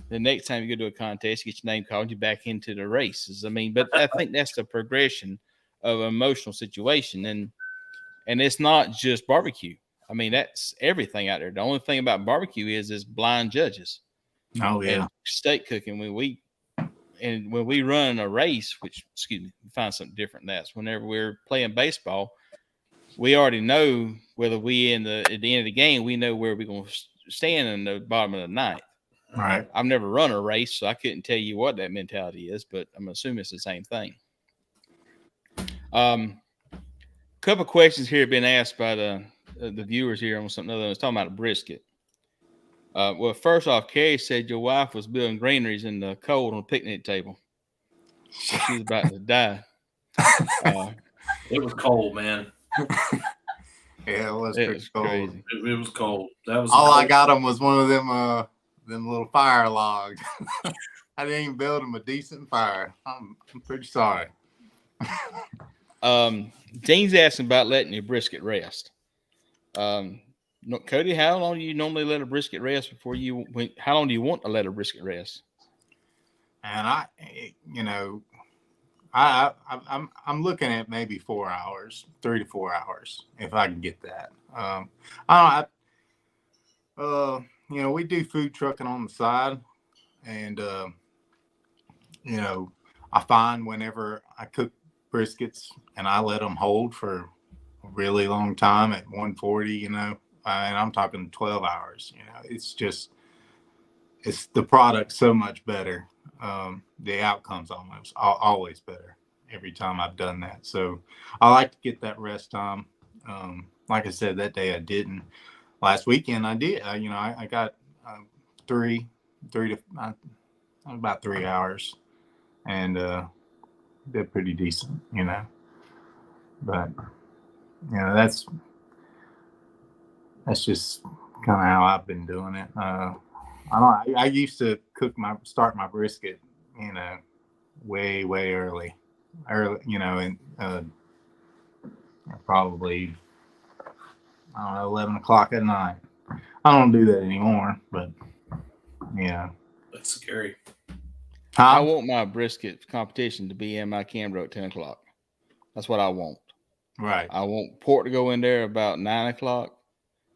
The next time you go to a contest, you get your name called, you're back into the races. I mean, but I think that's the progression of an emotional situation. And it's not just barbecue. I mean, that's everything out there. The only thing about barbecue is blind judges. Oh, yeah. And steak cooking, when we run a race, which, excuse me, we find something different than that. Whenever we're playing baseball, we already know whether at the end of the game, we know where we're going to stand in the bottom of the ninth. Right. I've never run a race, so I couldn't tell you what that mentality is, but I'm assuming it's the same thing. Couple questions here have been asked by the viewers here on something other than talking about a brisket. Well, first off, Carrie said your wife was building greeneries in the cold on a picnic table. She was about to die. It was cold, man. Yeah, it was cold. Crazy. It was cold. That was all I got them was one of them little fire logs. I didn't even build them a decent fire. I'm pretty sorry. Dean's asking about letting your brisket rest. Cody, how long do you normally let a brisket rest how long do you want to let a brisket rest? And I'm looking at maybe 4 hours, 3 to 4 hours, if I can get that. We do food trucking on the side, and I find whenever I cook briskets and I let them hold for a really long time at 140, and I'm talking 12 hours, it's the product so much better. The outcome's always better every time I've done that. So I like to get that rest time. Like I said, that day I didn't. Last weekend I did. I got about 3 hours, and they're pretty decent, But that's just kind of how I've been doing it. I used to start my brisket, way early, and probably, I don't know, 11 o'clock at night. I don't do that anymore, but yeah. That's scary. I want my brisket competition to be in my Canberra at 10 o'clock. That's what I want. Right. I want pork to go in there about 9 o'clock,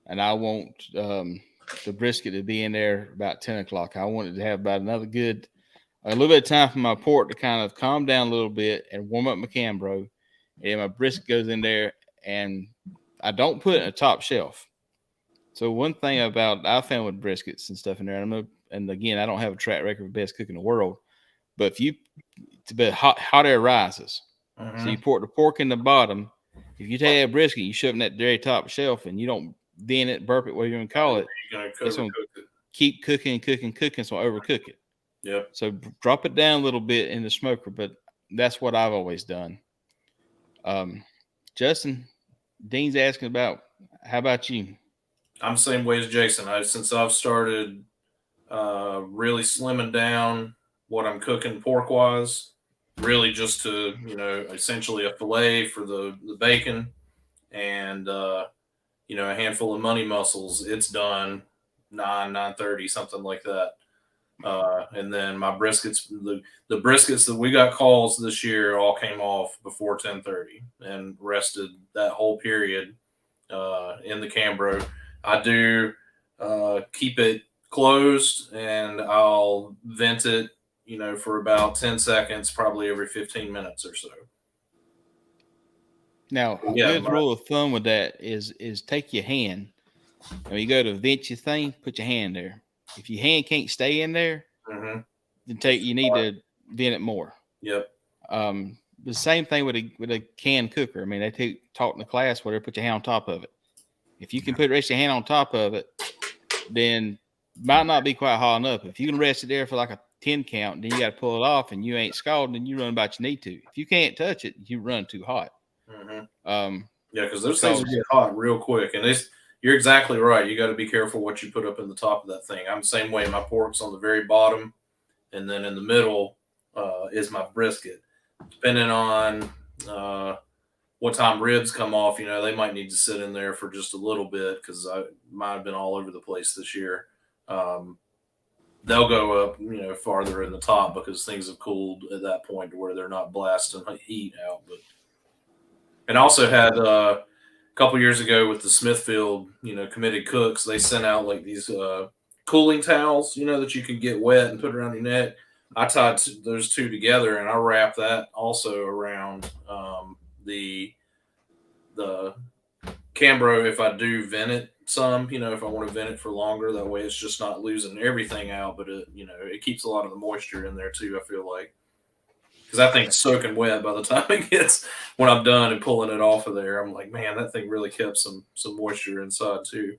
and I want the brisket to be in there about 10 o'clock. I want it to have about a little bit of time for my pork to kind of calm down a little bit and warm up my Cambro. And my brisket goes in there, and I don't put it in a top shelf. So one thing I found with briskets and stuff in there, and again, I don't have a track record of best cook in the world, but hot air rises. So you pour the pork in the bottom. If you take a brisket, you shove it in that very top shelf, and you don't vent it, burp it, whatever you want to call it. It's going to keep cooking, so overcook it. Yep. So drop it down a little bit in the smoker, but that's what I've always done. Justin, Dean's asking about, how about you? I'm the same way as Jason. Since I've started really slimming down what I'm cooking pork wise, really just to, essentially a fillet for the bacon and, a handful of money mussels. It's done 9:30, something like that. And then my briskets, the briskets that we got calls this year all came off before 10:30 and rested that whole period in the Cambro. I do keep it closed, and I'll vent it, for about 10 seconds, probably every 15 minutes or so. Now, a good rule of thumb with that is take your hand. When you go to vent your thing, put your hand there. If your hand can't stay in there, then you need to vent it more. Yep. The same thing with a can cooker. I mean, they taught in the class where they put your hand on top of it. If you can rest your hand on top of it, then it might not be quite hot enough. If you can rest it there for like a 10 count, then you got to pull it off, and you ain't scalding, and you run about you need to. If you can't touch it, you run too hot. Yeah, because those things get hot real quick, and you're exactly right. You got to be careful what you put up in the top of that thing. I'm the same way. My pork's on the very bottom, and then in the middle is my brisket. Depending on what time ribs come off, they might need to sit in there for just a little bit, because I might have been all over the place this year. They'll go up, farther in the top, because things have cooled at that point to where they're not blasting heat out. And also had a couple years ago with the Smithfield, committed cooks, they sent out like these cooling towels, that you can get wet and put around your neck. I tied those two together, and I wrapped that also around the Cambro. If I do vent it some, if I want to vent it for longer, that way it's just not losing everything out, but it keeps a lot of the moisture in there too, I feel like. Because that thing's soaking wet by the time it gets, when I'm done and pulling it off of there. I'm like, man, that thing really kept some moisture inside too.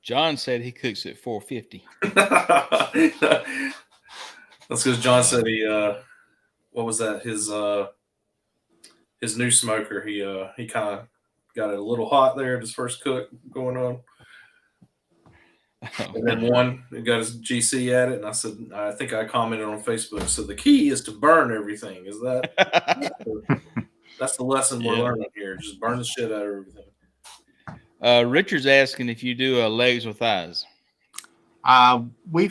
John said he cooks at 450. That's because John said he what was that? His new smoker. He kind of got it a little hot there at his first cook going on. And then he got his GC at it, and I said, I think I commented on Facebook. So the key is to burn everything. Is that? That's the lesson we're learning here. Just burn the shit out of everything. Richard's asking if you do legs or thighs. We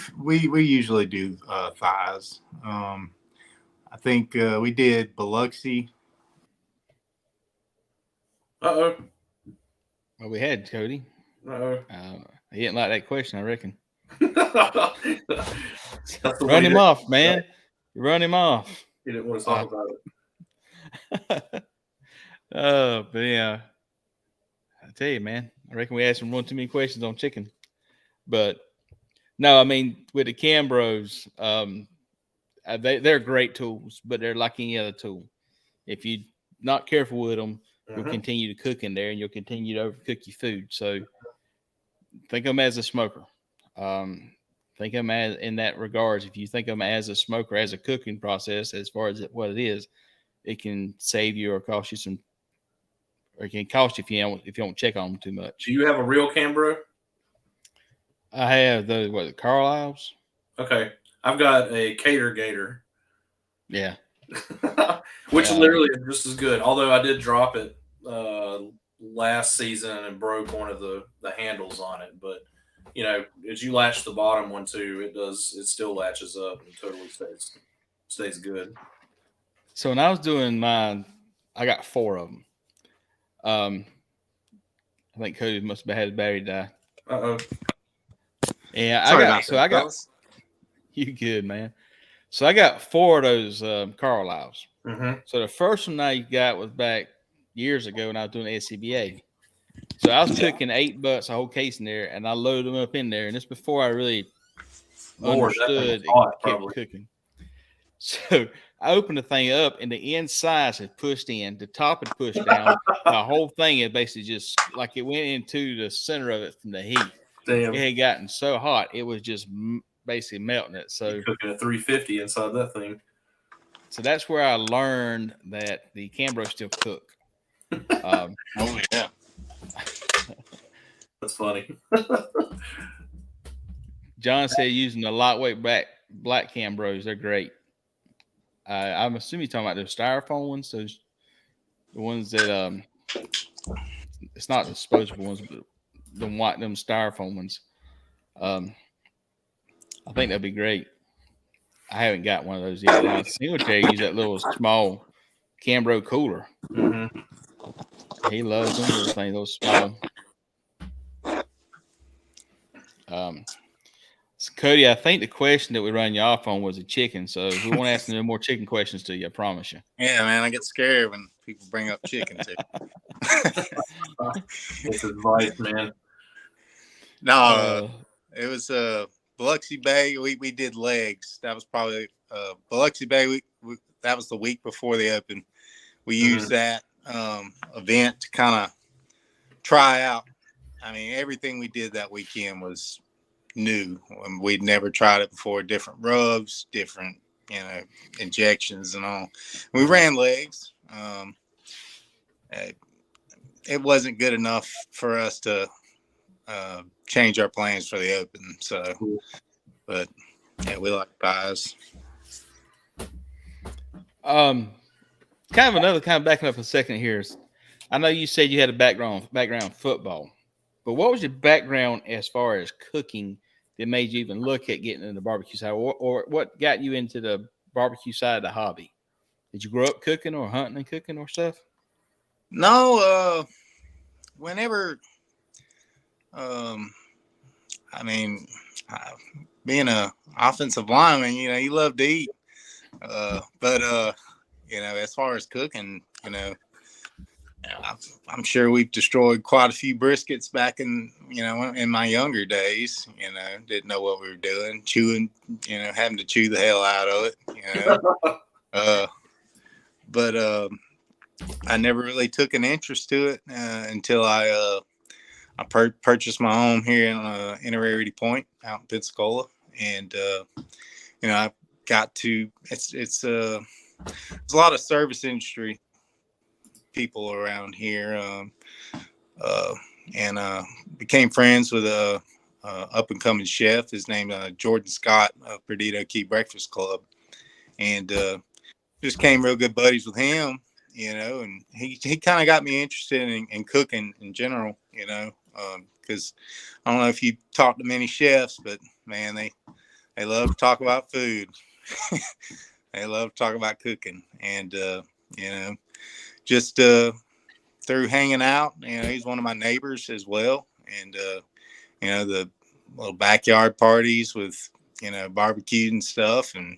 usually do thighs. I think we did Biloxi. Well, we had Cody. He didn't like that question, I reckon. Run him off, man. Run him off. He didn't want to talk about it. But yeah, I tell you, man, I reckon we asked him one too many questions on chicken. But no, I mean, with the Cambros, they're great tools, but they're like any other tool. If you're not careful with them, you'll continue to cook in there, and you'll continue to overcook your food. So think of them as a smoker. Think of them as, in that regards, if you think of them as a smoker, as a cooking process, as far as what it is, it can save you or cost you some or it can cost you if you don't check on them too much. Do you have a real Cambro? I have the Carlisles. Okay, I've got a Cater Gator. Yeah. Which literally is just as good. Although I did drop it last season and broke one of the handles on it, but as you latch the bottom one too, it still latches up and totally stays good. So when I was doing mine, I got 4 of them. I think Cody must have had his battery die. Uh-oh. Yeah, Sorry I got you good, man. So I got 4 of those Carlisles. Mm-hmm. So the first one I got was back years ago when I was doing SCBA. So I was cooking 8 butts, a whole case in there, and I loaded them up in there. And this before I really understood it kept cooking. So I opened the thing up, and the insides had pushed in, the top had pushed down. The whole thing had basically just like it went into the center of it from the heat. Damn. It had gotten so hot, it was just basically melting it. So you're cooking a 350 inside that thing. So that's where I learned that the Cambro still cook. Oh yeah, that's funny. John said using the lightweight black Cambros, they're great. I'm assuming you're talking about those styrofoam ones, the ones that it's not disposable ones, but them styrofoam ones. I think that'd be great. I haven't got one of those yet. Now, Singletary use that little small Cambro cooler. Mm-hmm. He loves them little things, those small. So Cody, I think the question that we run you off on was a chicken. So we won't ask no more chicken questions to you, I promise you. Yeah, man, I get scared when people bring up chicken too. That's advice, man. No, it was Biloxi Bay. We did legs. That was probably Biloxi Bay. We that was the week before they opened. We used that event to kind of try out. I mean, everything we did that weekend was new. We'd never tried it before. Different rubs, different injections and all. We ran legs. It wasn't good enough for us to change our plans for the open. So, but yeah, we like pies. Kind of backing up a second here. I know you said you had a background in football, but what was your background as far as cooking that made you even look at getting into the barbecue side, or what got you into the barbecue side of the hobby? Did you grow up cooking or hunting and cooking or stuff? No, whenever, being a offensive lineman, you love to eat. But as far as cooking, I'm sure we've destroyed quite a few briskets back in my younger days. Didn't know what we were doing, chewing, having to chew the hell out of it. But I never really took an interest to it until I purchased my home here in Inner Point out in Pensacola, and I got to it's a lot of service industry people around here, and became friends with a up and coming chef. His name Jordan Scott of Perdido Key Breakfast Club, and just came real good buddies with him, and he kind of got me interested in cooking in general, because I don't know if you talk to many chefs, but man, they love to talk about food. They love to talk about cooking, and just through hanging out, he's one of my neighbors as well, and the little backyard parties with barbecue and stuff, and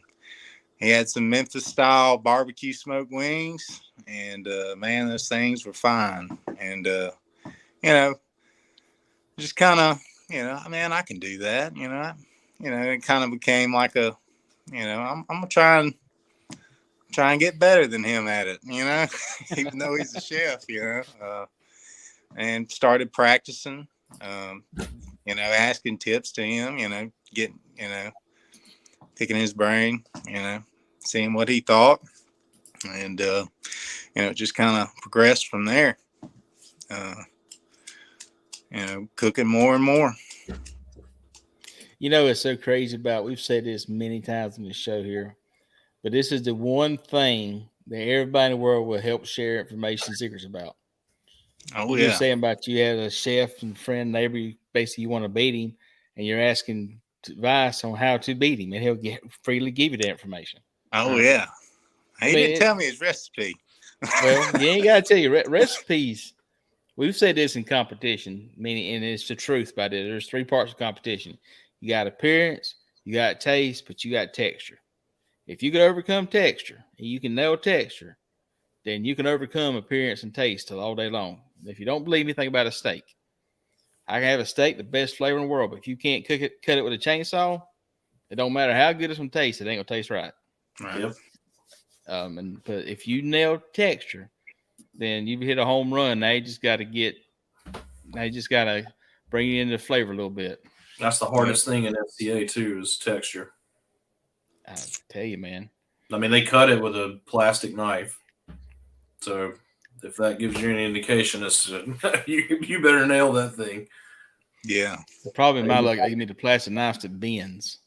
he had some Memphis style barbecue smoked wings, and man, those things were fine, and just kind of I can do that, it kind of became like a I'm gonna try and get better than him at it, even though he's a chef, and started practicing, asking tips to him, getting, picking his brain, seeing what he thought, and, just kind of progressed from there. cooking more and more. You know, it's so crazy about, we've said this many times on the show here, but this is the one thing that everybody in the world will help share information secrets about. Oh, You're yeah. saying about you had a chef and friend, neighbor, basically you want to beat him, and you're asking advice on how to beat him, and he'll freely give you that information. Oh, yeah. He didn't tell me his recipe. Well, you ain't got to tell you recipes. We've said this in competition, meaning, and it's the truth about it. There's 3 parts of competition. You got appearance, you got taste, but you got texture. If you can overcome texture and you can nail texture, then you can overcome appearance and taste all day long. If you don't believe me, think about a steak. I can have a steak, the best flavor in the world, but if you can't cut it with a chainsaw, it don't matter how good it's gonna taste, it ain't gonna taste right. Yep. But if you nail texture, then you've hit a home run. Now you just got to bring it into the flavor a little bit. That's the hardest thing in SCA too, is texture. I tell you, man. I mean, they cut it with a plastic knife, so if that gives you any indication, it's you better nail that thing. Yeah. The problem in my luck, they give me the plastic knives that bends.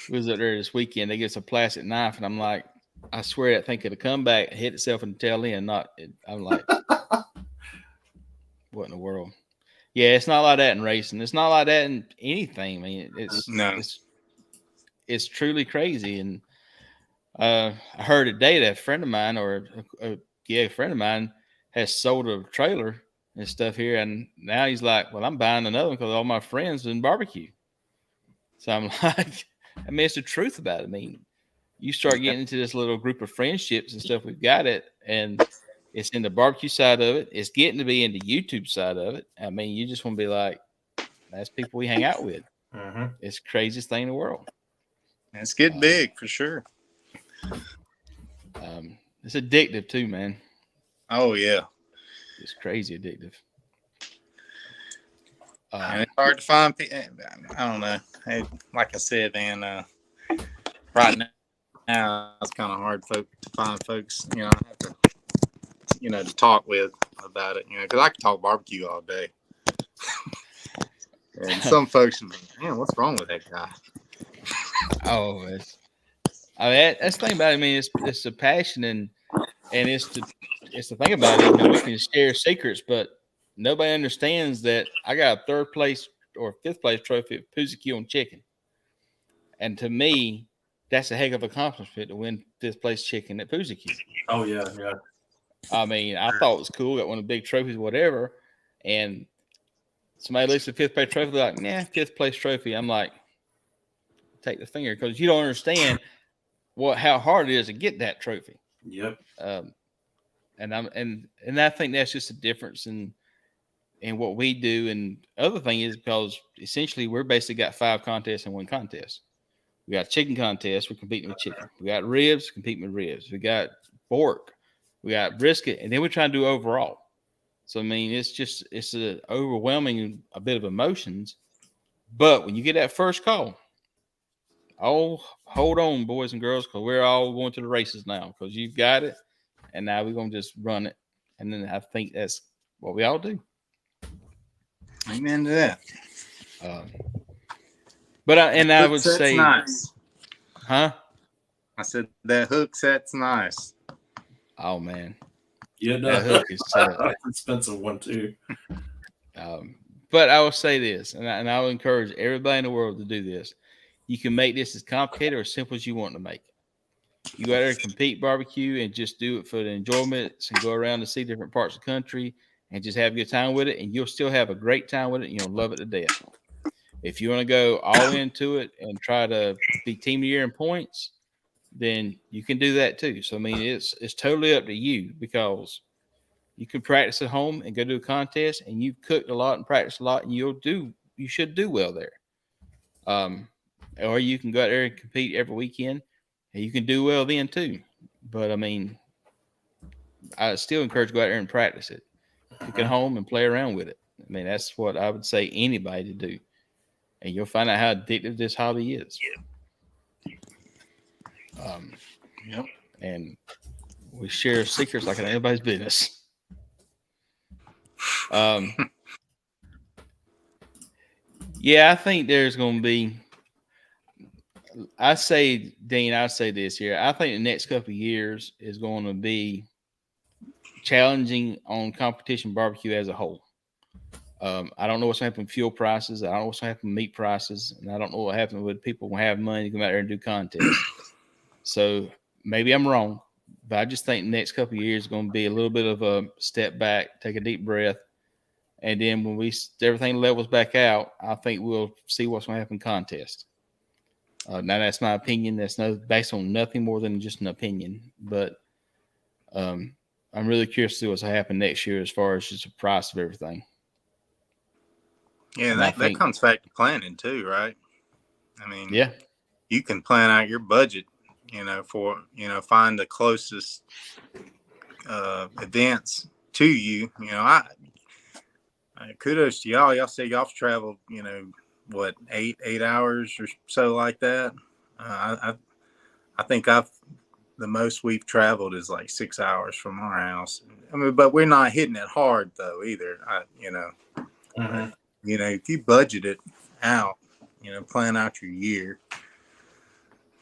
We was up there this weekend. They give us a plastic knife, and I'm like, I swear that thing could have come back and hit itself in the tail end. I'm like, what in the world? Yeah, it's not like that in racing. It's not like that in anything. I mean, it's truly crazy. And I heard today that a friend of mine, a friend of mine, has sold a trailer and stuff here, and now he's like, well, I'm buying another one because all my friends in barbecue. So I'm like, I mean, it's the truth about it. I mean, you start getting into this little group of friendships and stuff. We've got it, and it's in the barbecue side of it. It's getting to be in the YouTube side of it. I mean, you just want to be like, that's people we hang out with. Mm-hmm. It's the craziest thing in the world. It's getting big for sure. It's addictive too, man. Oh, yeah. It's crazy addictive. And it's hard to find people. I don't know. Hey, like I said, man, right now it's kind of hard to find folks, I have to, to talk with about it, because I can talk barbecue all day. And some folks are like, man, what's wrong with that guy? Oh, that's the thing about it. I mean, it's the passion and it's the thing about it. We can share secrets, but nobody understands that I got a 3rd place or 5th place trophy at BBQ on chicken. And to me, that's a heck of an accomplishment to win 5th place chicken at BBQ. Oh, yeah, yeah. I mean, I thought it was cool. Got one of the big trophies, whatever. And somebody looks at 5th place trophy, they're like, nah, 5th place trophy. I'm like, take the finger, because you don't understand how hard it is to get that trophy. Yep. And I think that's just a difference in what we do. And other thing is because essentially we're basically got 5 contests in 1 contest. We got chicken contest, we're competing with chicken. We got ribs, competing with ribs. We got pork, we got brisket, and then we're trying to do overall. So I mean, it's a overwhelming a bit of emotions. But when you get that first call, oh, hold on, boys and girls, because we're all going to the races now, because you've got it, and now we're going to just run it. And then I think that's what we all do. Amen to that. I would say, nice. Huh? I said that hook set's nice. Oh man, Yeah, that hook is that's an expensive one too. But I will say this, and I will encourage everybody in the world to do this. You can make this as complicated or as simple as you want to make it. You go out there and compete barbecue and just do it for the enjoyment and go around and see different parts of the country and just have a good time with it. And you'll still have a great time with it. And you'll love it to death. If you want to go all into it and try to be team of the year in points, then you can do that too. So, I mean, it's totally up to you, because you can practice at home and go do a contest, and you've cooked a lot and practiced a lot, and you should do well there. Or you can go out there and compete every weekend, and you can do well then too. But I mean, I still encourage you to go out there and practice it. Cook at home and play around with it. I mean, that's what I would say anybody to do. And you'll find out how addictive this hobby is. Yep. And we share secrets like in anybody's business. Yeah, I think there's going to be. I say, Dean, I say this here. I think the next couple of years is going to be challenging on competition barbecue as a whole. I don't know what's going to happen with fuel prices. I don't know what's going to happen with meat prices. And I don't know what happens with people who have money to come out there and do contests. So maybe I'm wrong, but I just think the next couple of years is going to be a little bit of a step back, take a deep breath. And then when everything levels back out, I think we'll see what's going to happen in contest. Now that's my opinion. That's based on nothing more than just an opinion. But I'm really curious to see what's going to happen next year as far as just the price of everything. Yeah, that comes back to planning too, right? I mean, yeah, you can plan out your budget, find the closest events to you. I kudos to y'all. Y'all say y'all traveled, what, 8 hours or so like that. I think the most we've traveled is like 6 hours from our house. I mean, but we're not hitting it hard though either. Mm-hmm. If you budget it out, plan out your year.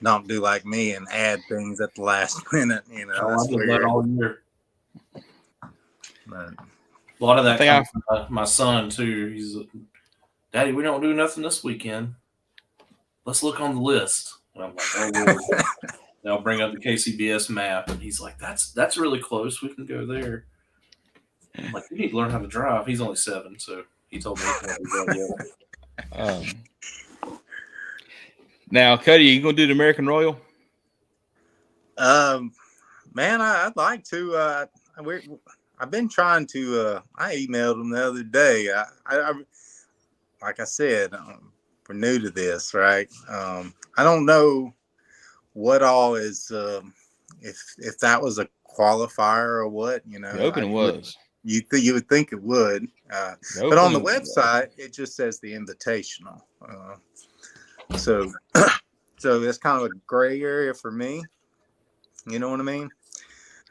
Don't do like me and add things at the last minute. I did that all year. But a lot of that comes from my son too. He's, Daddy, we don't do nothing this weekend. Let's look on the list. And I'm like, oh Lord. They'll bring up the KCBS map, and he's like, "That's really close. We can go there." I'm like, you need to learn how to drive. He's only 7, so he told me he can't do that yet. Now, Cody, you gonna do the American Royal? Man, I'd like to. I've been trying to. I emailed them the other day. I like I said, we're new to this, right? I don't know what all is. If that was a qualifier or what, The open was. You would think it would, but on the website it just says the Invitational. So that's kind of a gray area for me. You know what I mean?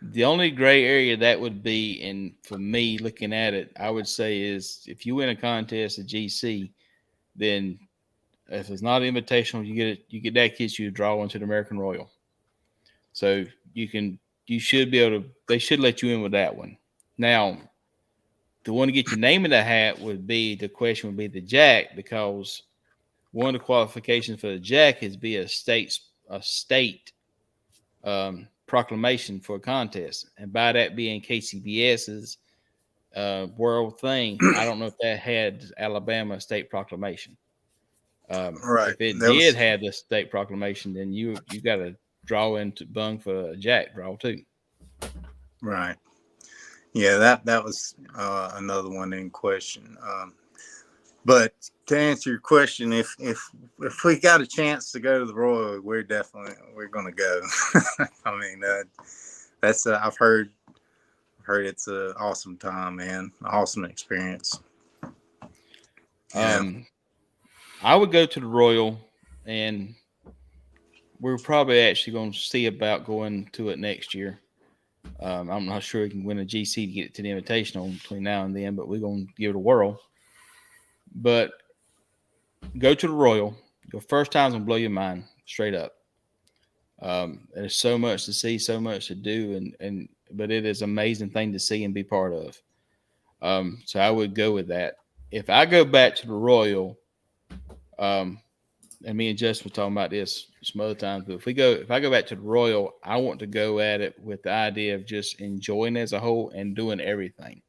The only gray area that would be, and for me looking at it, I would say is if you win a contest at GC, then if it's not Invitational, you get that gets you to draw into the American Royal. So you should be able to. They should let you in with that one. Now, the one to get your name in the hat the question would be the Jack, because one of the qualifications for the Jack is be a state proclamation for a contest, and by that being KCBS's world thing. I don't know if that had Alabama state proclamation. Right. If it did have the state proclamation, then you got to draw into Bung for a Jack draw too. Right. Yeah, that was another one in question. But to answer your question, if we got a chance to go to the Royal, we're going to go. I mean, that's I've heard it's an awesome time, man. Awesome experience. I would go to the Royal, and we're probably actually going to see about going to it next year. I'm not sure we can win a GC to get it to the Invitational between now and then, but we're going to give it a whirl. But go to the Royal. Your first time's going to blow your mind, straight up. There's so much to see, so much to do, but it is an amazing thing to see and be part of. So I would go with that. If I go back to the Royal, and me and Justin were talking about this some other times, but if I go back to the Royal, I want to go at it with the idea of just enjoying as a whole and doing everything.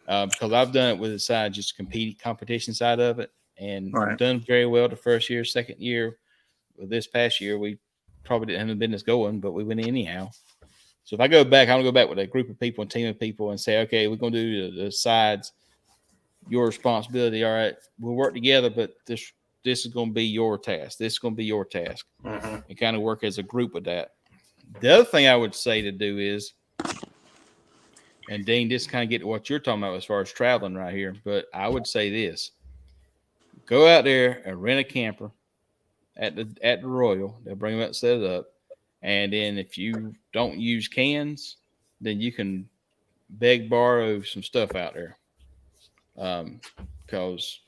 Because I've done it with the side, just competition side of it, and I've done very well the first year, second year. This past year, we probably didn't have the business going, but we went anyhow. So if I go back, I'm going to go back with a group of people and team of people and say, okay, we're going to do the sides, your responsibility. All right, we'll work together, but this is going to be your task. This is going to be your task. And kind of work as a group with that. The other thing I would say to do is, and Dean, this kind of get to what you're talking about as far as traveling right here, but I would say this: go out there and rent a camper at the Royal. They'll bring them out, set it up, and then if you don't use cans, then you can borrow some stuff out there. because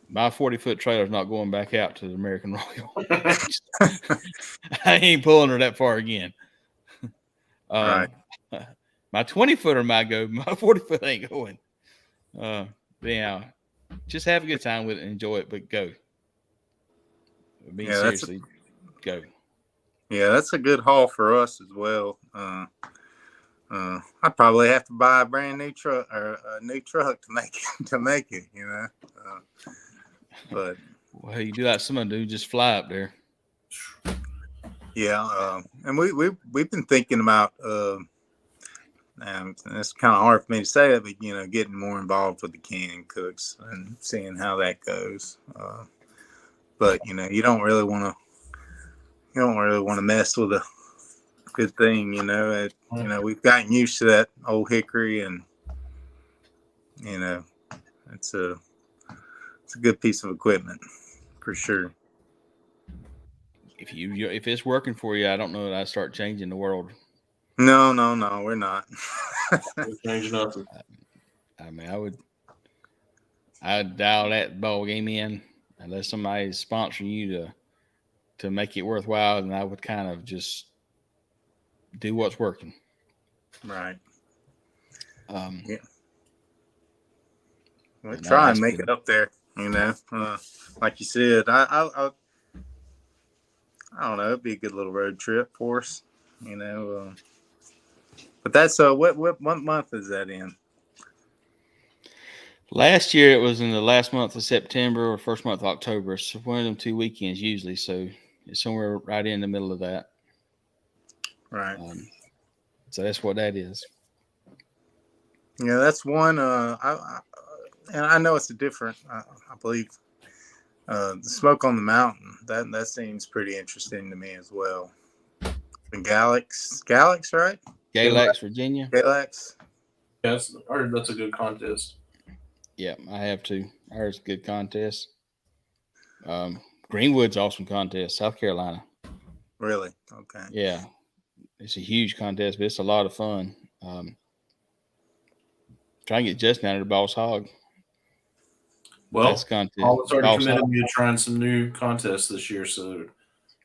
my 40-foot trailer is not going back out to the American Royal. I ain't pulling her that far again. Right. My 20-footer might go. My 40-foot ain't going. But yeah, just have a good time with it and enjoy it, but go. I mean, seriously, go. Yeah, that's a good haul for us as well. I'd probably have to buy a brand new truck or a new truck to make it, you know. But well, you do like someone do, just fly up there. Yeah, and we've been thinking about. And it's kind of hard for me to say it, but you know, getting more involved with the canning cooks and seeing how that goes. But you know, you don't really want to mess with a good thing. You know, we've gotten used to that old hickory, and you know, it's a good piece of equipment for sure. If it's working for you, I don't know that I start changing the world. No, we're not. We're changing nothing. I mean, I'd dial that ball game in unless somebody's sponsoring you to make it worthwhile, and I would kind of just do what's working. Right. Yeah. We'll No, try and make it up there. You know, like you said, I don't know. It'd be a good little road trip for us. You know, but that's what month is that in? Last year it was in the last month of September or first month of October. So one of them 2 weekends usually. So it's somewhere right in the middle of that. Right. So that's what that is. Yeah, that's one. And I know it's a different. I believe the Smoke on the Mountain. That seems pretty interesting to me as well. And Galax, right? Galax, Virginia. Galax. Yes, I heard that's a good contest. Yeah, I have to. I heard it's a good contest. Greenwood's awesome contest, South Carolina. Really? Okay. Yeah, it's a huge contest, but it's a lot of fun. Try and get Justin out of the Boss Hog. Well, that's contest. Paul's already committed me to trying some new contests this year, so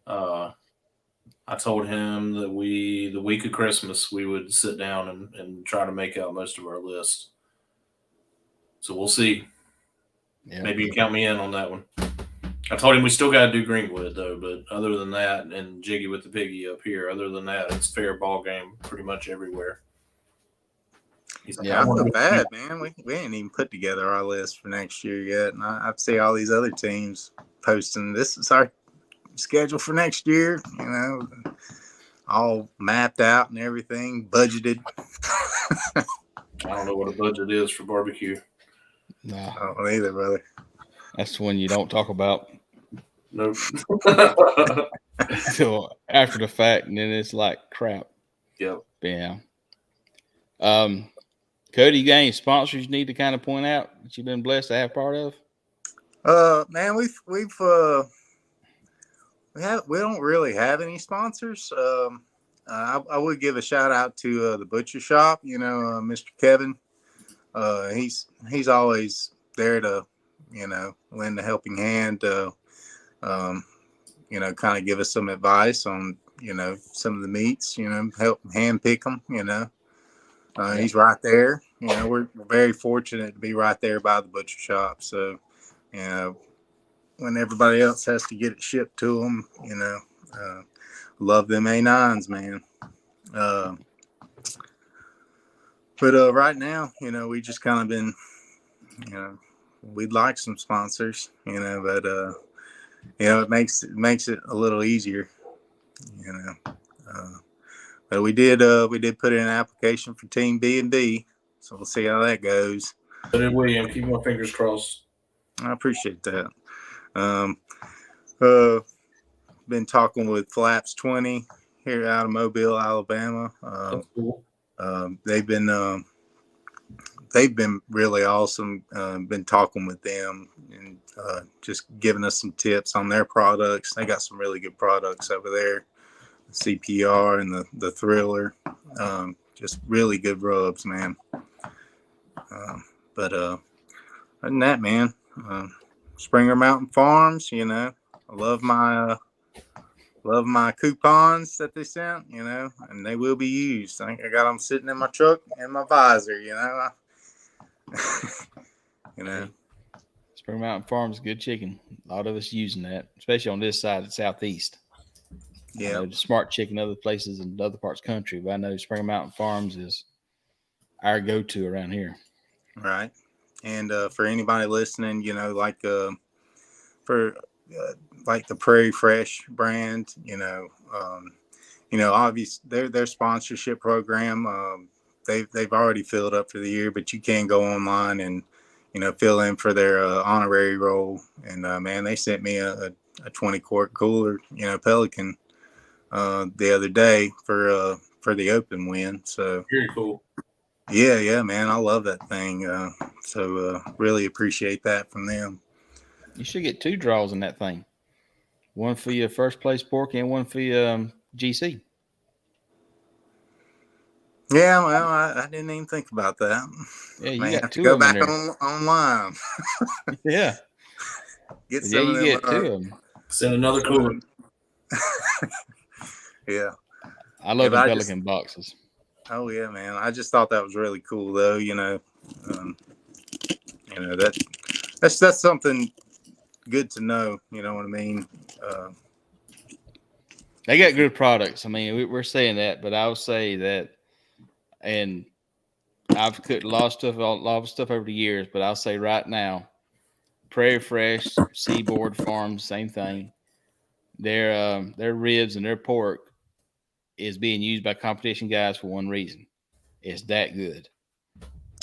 I told him that the week of Christmas, we would sit down and try to make out most of our list. So we'll see. Yeah. Maybe you can count me in on that one. I told him we still got to do Greenwood, though, but other than that, and Jiggy with the Piggy up here, other than that, it's fair ball game pretty much everywhere. Like, yeah, I feel bad, man. We ain't even put together our list for next year yet. And I see all these other teams posting, this is our schedule for next year, you know, all mapped out and everything, budgeted. I don't know what a budget is for barbecue. No. I don't either, brother. That's the one you don't talk about. Nope. Until after the fact, and then it's like crap. Yep. Yeah. Cody, you got any sponsors you need to kind of point out that you've been blessed to have part of? Man, we don't really have any sponsors. I would give a shout out to the butcher shop. You know, Mr. Kevin. He's always there to, you know, lend a helping hand. You know, kind of give us some advice on, you know, some of the meats. You know, help hand pick them. You know, he's right there. You know, we're very fortunate to be right there by the butcher shop. So, you know, when everybody else has to get it shipped to them, you know, love them A9s, man. But right now, you know, we just kind of been, you know, we'd like some sponsors, you know, but you know, it makes it a little easier, you know. But we did put in an application for Team B&B, so we'll see how that goes. So did William. Keep my fingers crossed. I appreciate that. Been talking with Flaps 20 here out of Mobile, Alabama. That's cool. They've been really awesome. Been talking with them and just giving us some tips on their products. They got some really good products over there. The CPR and the Thriller. Just really good rubs, man. But other than that, man, Springer Mountain Farms, I love my coupons that they sent, and they will be used. I think I got them sitting in my truck and my visor, Spring Mountain Farms, good chicken. A lot of us using that, especially on this side of the Southeast. Yeah. I know the smart chicken other places in other parts of the country, but I know Spring Mountain Farms is our go-to around here. Right. And for anybody listening, for like the Prairie Fresh brand, obviously their sponsorship program, they've already filled up for the year, but you can go online and fill in for their honorary role. And man, they sent me a 20-quart cooler, Pelican, the other day for the open win. So Very cool. Yeah, man, I love that thing. So really appreciate that from them. You should get 2 draws in that thing. One for your first place pork and one for your GC. Yeah, well, I didn't even think about that. Yeah, you May got have to 2 go of them back in online. there. Yeah. Get Yeah, some you of them. get 2 of them. Send another cooler. Yeah. I love the Pelican boxes. Oh yeah, man. I just thought that was really cool, though. That's something good to know. You know what I mean? They got good products. I mean, we're saying that, but I would say that, and I've cooked a lot of stuff over the years, but I'll say right now, Prairie Fresh, Seaboard Farms, same thing. Their ribs and their pork is being used by competition guys for one reason. It's that good.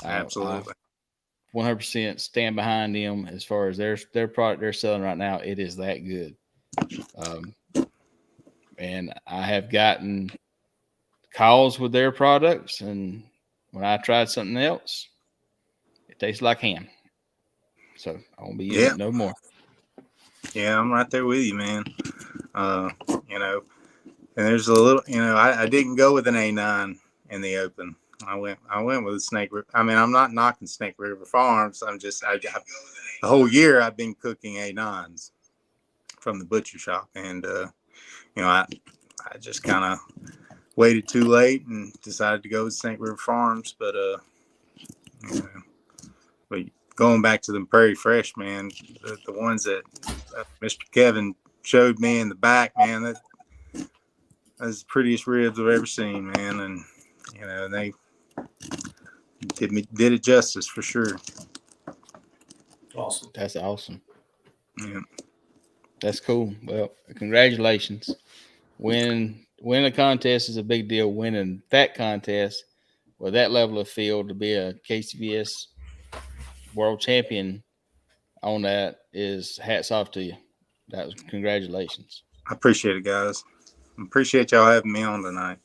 Absolutely. 100% stand behind them as far as their product they're selling right now. It is that good. And I have gotten calls with their products, and when I tried something else, it tastes like ham. So I won't be using it no more. Yeah, I'm right there with you, man. And there's a little, I didn't go with an A9 in the open. I went with a Snake River. I mean, I'm not knocking Snake River Farms. The whole year I've been cooking A9s from the butcher shop, and I just kind of waited too late and decided to go with Snake River Farms. But but going back to the Prairie Fresh, man, the ones that Mr. Kevin showed me in the back, man, that's the prettiest ribs I've ever seen, man. And they did it justice for sure. Awesome. That's awesome. Yeah. That's cool. Well, congratulations. Winning a contest is a big deal. Winning that contest with that level of field to be a KCBS world champion on that is hats off to you. That was congratulations. I appreciate it, guys. I appreciate y'all having me on tonight.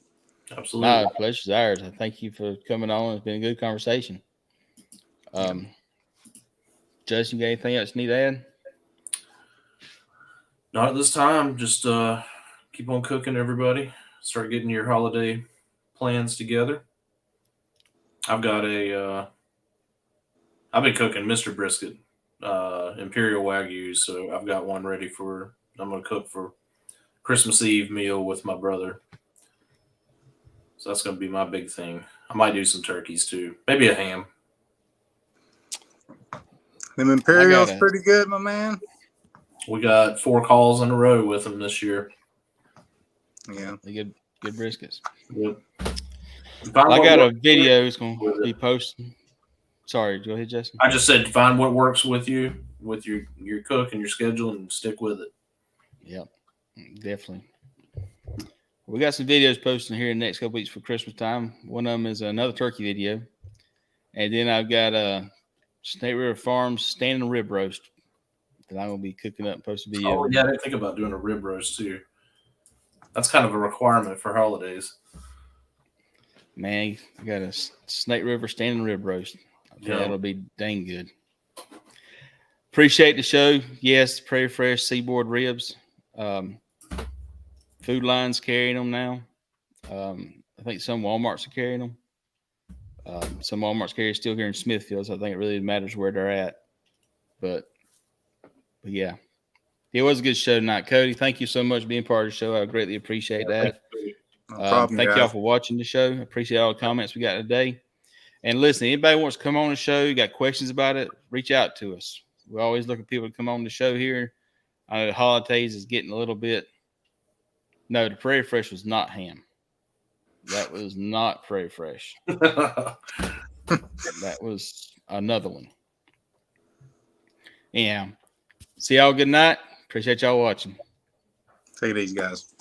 Absolutely. No, pleasure's ours. I thank you for coming on. It's been a good conversation. Justin, you got anything else you need to add? Not at this time. Just keep on cooking, everybody. Start getting your holiday plans together. I've got I've been cooking Mr. Brisket, Imperial Wagyu, so I've got one ready I'm going to cook for Christmas Eve meal with my brother. So that's going to be my big thing. I might do some turkeys too. Maybe a ham. Them Imperials pretty good, my man. We got 4 calls in a row with them this year. Yeah. They good briskets. Yep. I got a video it's going to be posted. Sorry, go ahead, Justin. I just said find what works with you, with your cook and your schedule, and stick with it. Yep, definitely. We got some videos posted here in the next couple weeks for Christmas time. One of them is another turkey video. And then I've got a Snake River Farms standing rib roast that I'm going to be cooking up and posting a video. Oh, yeah, I didn't think about doing a rib roast too. That's kind of a requirement for holidays. Man, I got a Snake River standing rib roast. Yeah, that'll be dang good. Appreciate the show. Yes, Prairie Fresh Seaboard ribs. Food Line's carrying them now. I think some Walmarts are carrying them. Some Walmart's carriers still here in Smithfield, so I think it really matters where they're at. But yeah, it was a good show tonight, Cody. Thank you so much for being part of the show. I greatly appreciate that. No problem, thank guys. y'all for watching the show. I appreciate all the comments we got today. And listen, anybody wants to come on the show, you got questions about it, reach out to us. We're always looking for people to come on the show here. I know the holidays is getting a little bit. No, the Prairie Fresh was not ham. That was not Prairie Fresh. That was another one. Yeah. See y'all. Good night. Appreciate y'all watching. Take it easy, guys.